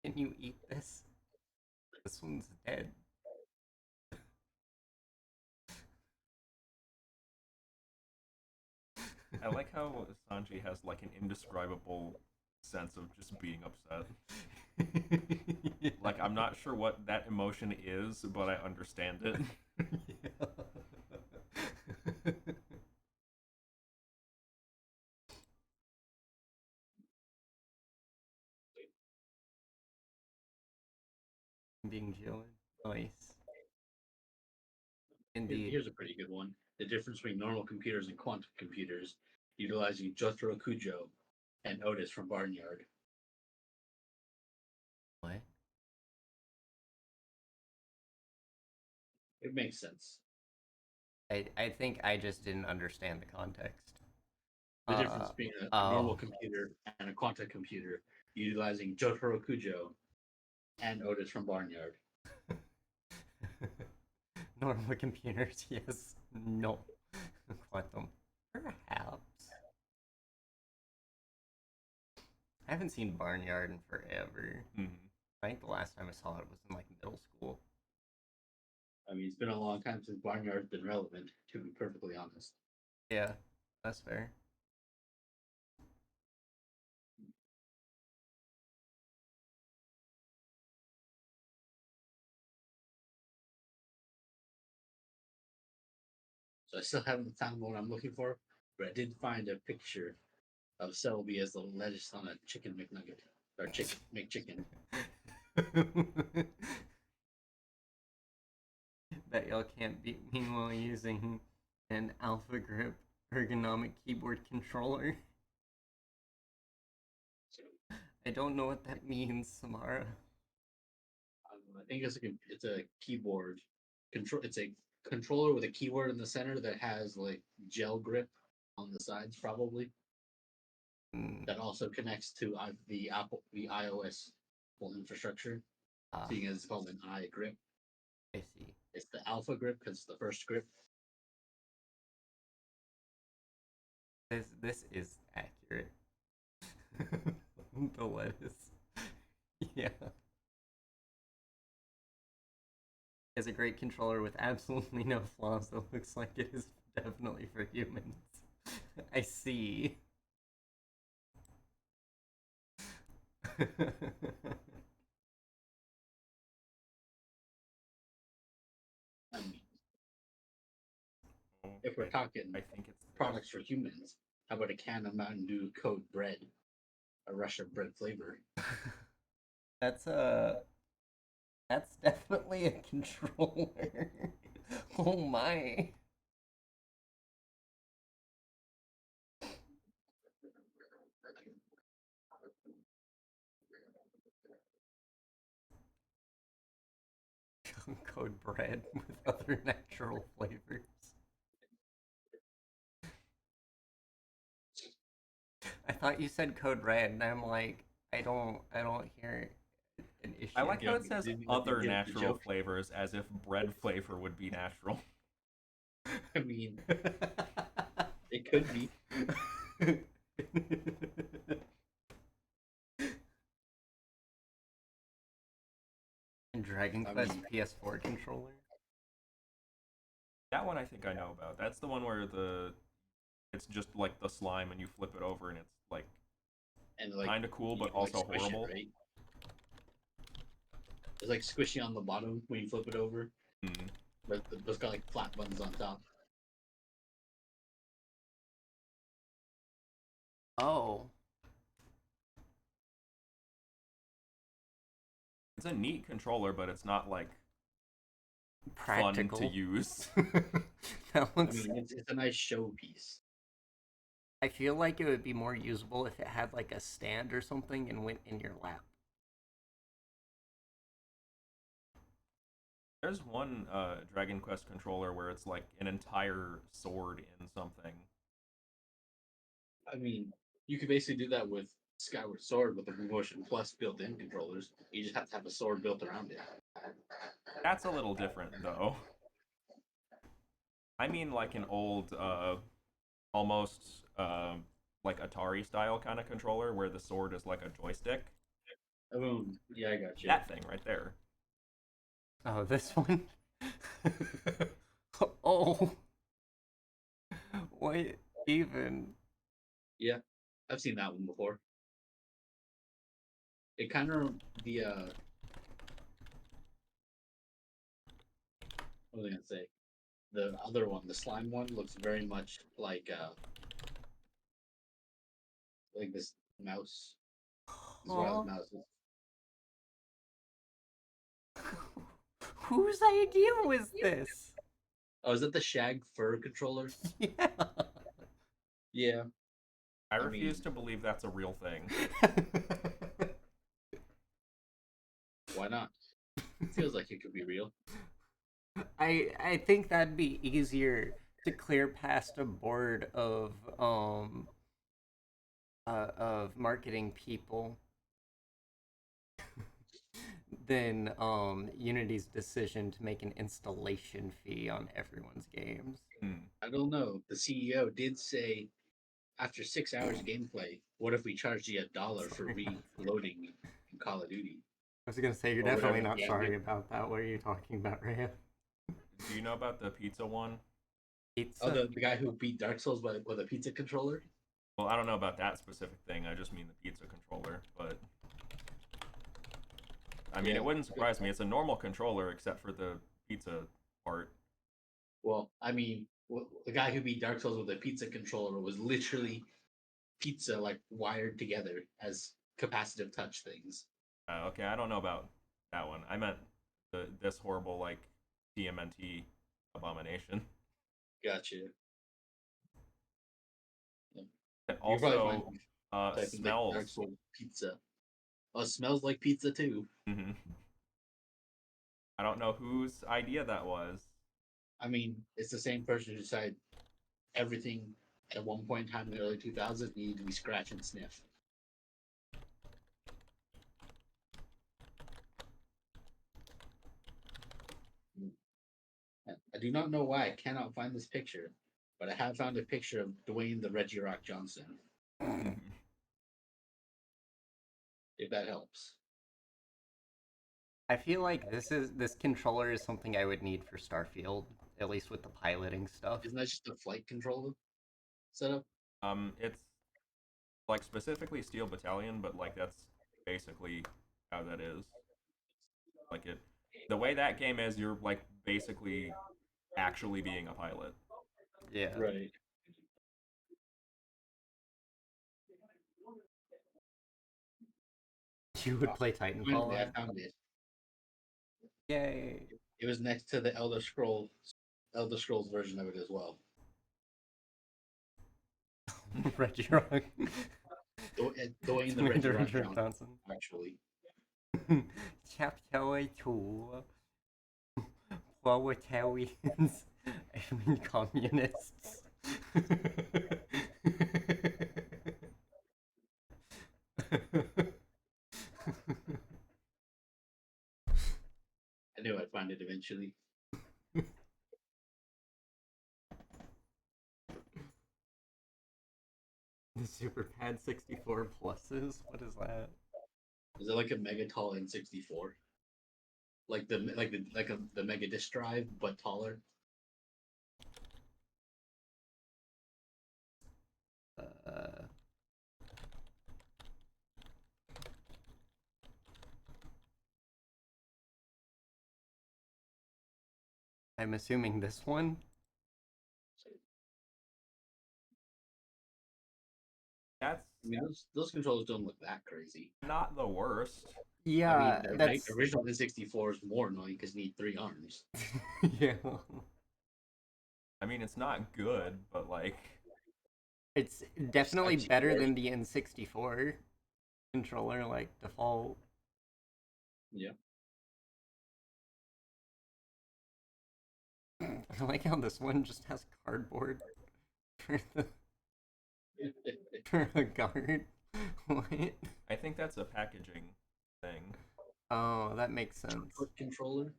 Can you eat this? This one's dead. I like how Sanji has like an indescribable sense of just being upset. Yeah. Like I'm not sure what that emotion is, but I understand it. Yeah. Being Joey. Nice. Indeed. Here's a pretty good one. The difference between normal computers and quantum computers, utilizing Jotaro Kujo and Otis from Barnyard. What? It makes sense. I think I just didn't understand the context. The difference between a normal Oh. computer and a quantum computer, utilizing Jotaro Kujo and Otis from Barnyard. Normal computers, yes. No. Quantum. Perhaps. I haven't seen Barnyard in forever. Mm-hmm. I think the last time I saw it was in like middle school. I mean, it's been a long time since Barnyard's been relevant, to be perfectly honest. Yeah, that's fair. So I still haven't found what I'm looking for, but I did find a picture of Selby as the lettuce on a chicken McNugget or chicken McChicken. Bet y'all can't beat me while using an Alpha Grip ergonomic keyboard controller. I don't know what that means, Samara. I think it's a keyboard control. It's a controller with a keyboard in the center that has like gel grip on the sides, probably. That also connects to the iOS full infrastructure, seeing as it's called an iGrip. I see. It's the Alpha Grip because it's the first grip. This is accurate. The lettuce. Yeah. It's a great controller with absolutely no flaws that looks like it is definitely for humans. I see. I mean, if we're talking I think it's products for humans, how about a can of Mountain Dew Code Bread, a Russian bread flavor? That's definitely a controller. Oh my. Code bread with other natural flavors. I thought you said code red, and I'm like, I don't hear an issue. I like how it says Did you other get the natural joke? flavors as if bread flavor would be natural. I mean, it could be. And Dragon Quest PS4 controller. That one I think I know about. That's the one where it's just like the slime and you flip it over and it's like kind of cool but also horrible. It, right? It's like squishy on the bottom when you flip it over, but it's got like flat buttons on top. Oh. It's a neat controller, but it's not like practical fun to use. That looks... I mean, it's a nice showpiece. I feel like it would be more usable if it had like a stand or something and went in your lap. There's one Dragon Quest controller where it's like an entire sword in something. I mean, you could basically do that with Skyward Sword with the Motion Plus built-in controllers. You just have to have a sword built around it. That's a little different, though. I mean, like an old, almost like Atari-style kind of controller where the sword is like a joystick. Yeah, I got you. That thing right there. Oh, this one? Oh. What even? Yeah, I've seen that one before. It kind of what was I gonna say? The other one, the slime one, looks very much like this mouse. This Aw. wild mouse. Whose idea was this? Oh, is that the shag fur controller? Yeah. Yeah. I I refuse mean- to believe that's a real thing. Why not? Feels like it could be real. I think that'd be easier to clear past a board of marketing people than Unity's decision to make an installation fee on everyone's games. I don't know. The CEO did say after 6 hours of gameplay, what if we charged you $1 for reloading in Call of Duty? I was gonna say you're Or definitely whatever. not Yeah, sorry about that. What are you talking about, Rhea? Do you know about the pizza one? Pizza? Oh, the guy who beat Dark Souls with a pizza controller? Well, I don't know about that specific thing. I just mean the pizza controller, but I mean, Yeah. it wouldn't surprise me. It's a normal controller except for the pizza part. Well, I mean, the guy who beat Dark Souls with a pizza controller was literally pizza like wired together as capacitive touch things. Okay, I don't know about that one. I meant this horrible like TMNT abomination. Gotcha. Yeah. It You probably also find typing like Dark smells. Souls pizza. Oh, it smells like pizza too. Hmm. I don't know whose idea that was. I mean, it's the same person who decided everything at one point in time in the early 2000s needed to be scratch and sniff. I do not know why I cannot find this picture, but I have found a picture of Dwayne the Reggie Rock Johnson, if that helps. I feel like this controller is something I would need for Starfield, at least with the piloting stuff. Isn't that just a flight controller setup? It's like specifically Steel Battalion, but like that's basically how that is. Like it, the way that game is, you're like basically actually being a pilot. Yeah. Right. You would play Titanfall. Finally, I found it. Yay. It was next to the Elder Scrolls version of it as well. Reggie Rock. Dwayne the Reggie Rock Johnson, actually. Chapter 2. Proletarians. I mean communists. I knew I'd find it eventually. The SuperPad 64 pluses? What is that? Is it like a mega tall N64? Like the mega disk drive, but taller? I'm assuming this one? That's I mean, those controllers don't look that crazy. not the worst. Yeah, I mean, the that's original N64 is more annoying because you need 3 arms. yeah. I mean, it's not good, but like It's definitely N64. better than the N64 controller, like default. Yeah. I like how this one just has cardboard for the for a guard. What? I think that's a packaging thing. Oh, that makes sense. Chocolate controller?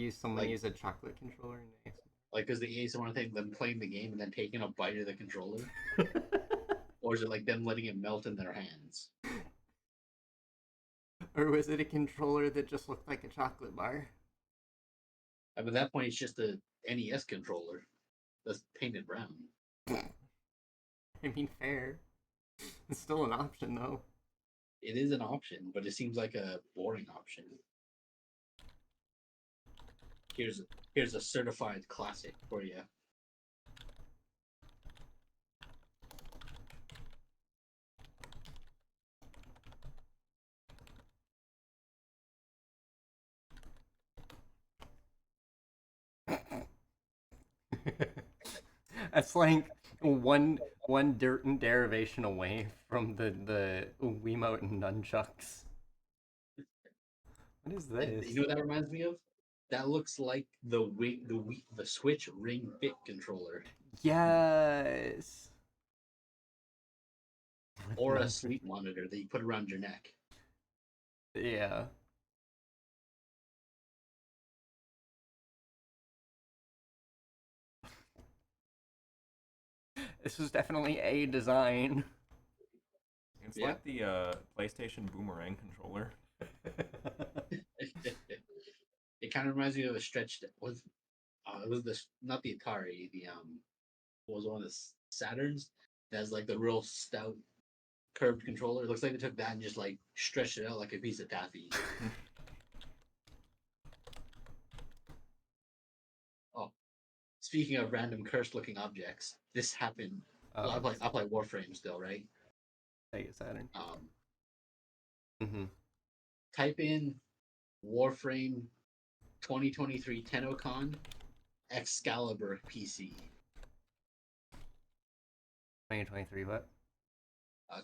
Someone Like- use a chocolate controller? Nice. Like, is the ASMR thing them playing the game and then taking a bite of the controller? Or is it like them letting it melt in their hands? Or was it a controller that just looked like a chocolate bar? I mean, at that point, it's just a NES controller that's painted brown. I mean, fair. It's still an option, though. It is an option, but it seems like a boring option. Here's a certified classic for you. That's like one derivation away from the Wiimote and nunchucks. What is this? You know what that reminds me of? That looks like the Switch Ring Fit controller. Yes. Or a sleep monitor that you put around your neck. Yeah. This was definitely a design. It's like the PlayStation Boomerang controller. It kind of reminds me of a stretched. It was this not the Atari. What was one of the Saturns that has like the real stout curved controller. It looks like they took that and just like stretched it out like a piece of taffy. Oh, speaking of random cursed looking objects, this happened. Well, I play Warframe still, right? Sega Saturn. Type in Warframe 2023 TennoCon Excalibur PC. 2023 what?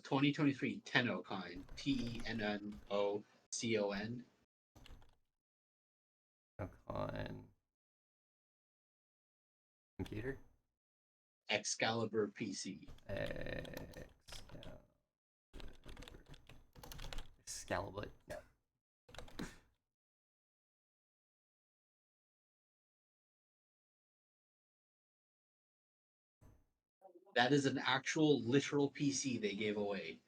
2023 TennoCon TennoCon. On computer? Excalibur PC. Excalibur. No. That is an actual literal PC they gave away.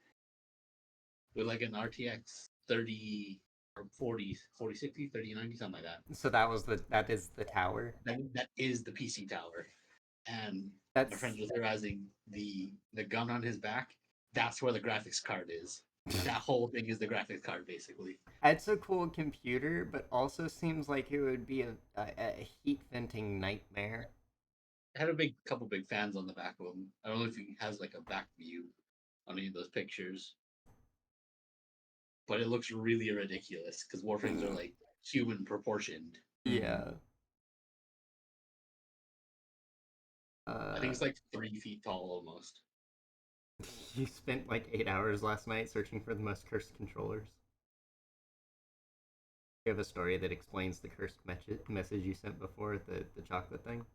With like an RTX 30 or 40, 4060, 3090, something like that. So that is the tower? That is the PC tower. And my friend was theorizing the gun on his back, that's where the graphics card is. That whole thing is the graphics card, basically. It's a cool computer, but also seems like it would be a heat venting nightmare. It had couple big fans on the back of them. I don't know if he has like a back view on any of those pictures, but it looks really ridiculous because Warframes are like human proportioned. Yeah. I think it's like 3 feet tall almost. You spent like 8 hours last night searching for the most cursed controllers. You have a story that explains the cursed message you sent before, the chocolate thing?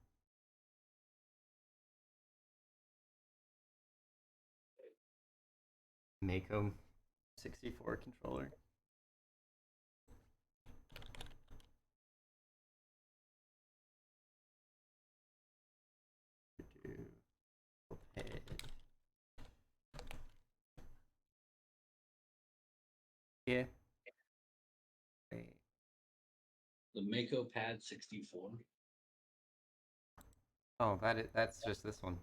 Mako 64 controller. Yeah. Wait. The Mako Pad 64. Oh, that's just this one.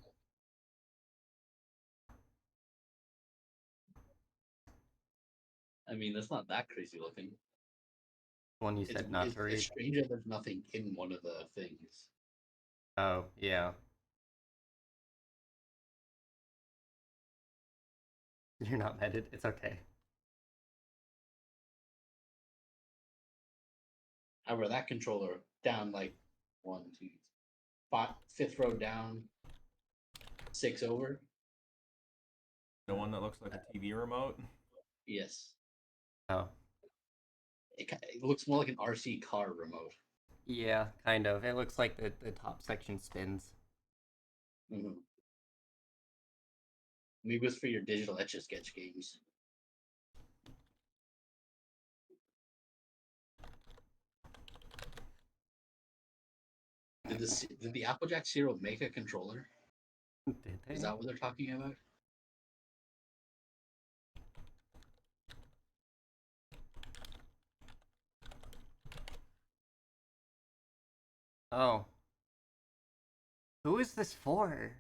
I mean, that's not that crazy looking. One you said not to read. It's strange that there's nothing in one of the things. Oh, yeah. You're not meted. It's okay. However, that controller down like 1, 2, 5, 5th row down, 6 over. The one that looks like a TV remote? Yes. Oh. It looks more like an RC car remote. Yeah, kind of. It looks like the top section spins. Mm-hmm. Maybe it's for your digital Etch-a-Sketch games. Did the Applejack Zero make a controller? Did they? Is that what they're talking about? Oh. Who is this for?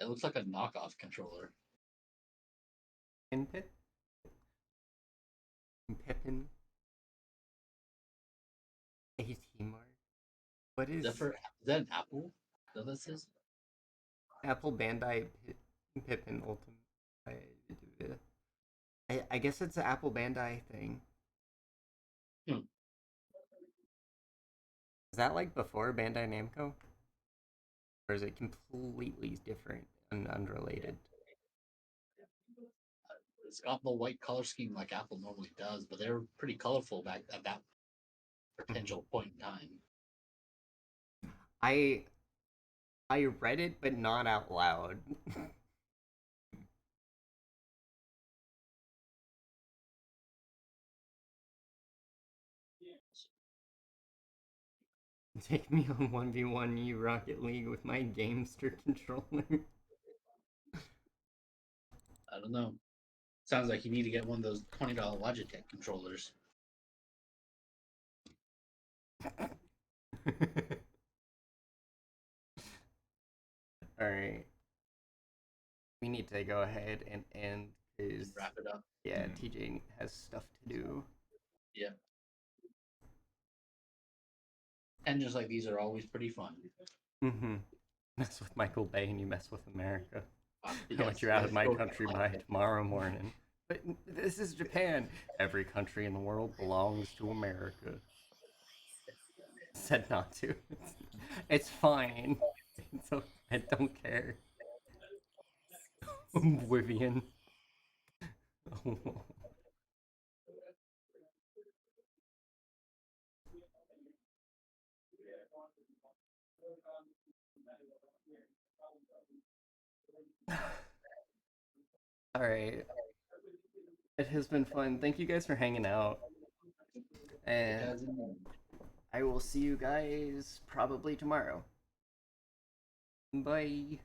It looks like a knockoff controller. In Pip? Pippin? AT Mart? What is Is that an Apple? Is that what this is? Apple Bandai Pippin Ultimate? I guess it's an Apple Bandai thing. Hmm. Is that like before Bandai Namco? Or is it completely different and unrelated? It's got the white color scheme like Apple normally does, but they're pretty colorful back at that potential point in time. I read it, but not out loud. Take me on 1v1 U Rocket League with my Gamester controller. I don't know. Sounds like you need to get one of those $20 Logitech controllers. Alright. We need to go ahead and wrap it up. Yeah, TJ has stuff to do. Yeah. Engines like these are always pretty fun. Mm-hmm. Mess with Michael Bay and you mess with America. I Yes, want you out of yes, my go country for it. by tomorrow morning. But this is Japan. Every country in the world belongs to America. Said not to. It's fine. It's okay. I don't care. Oblivion. Alright. It has been fun. thank you guys for hanging out. And I will see you guys probably tomorrow. Bye.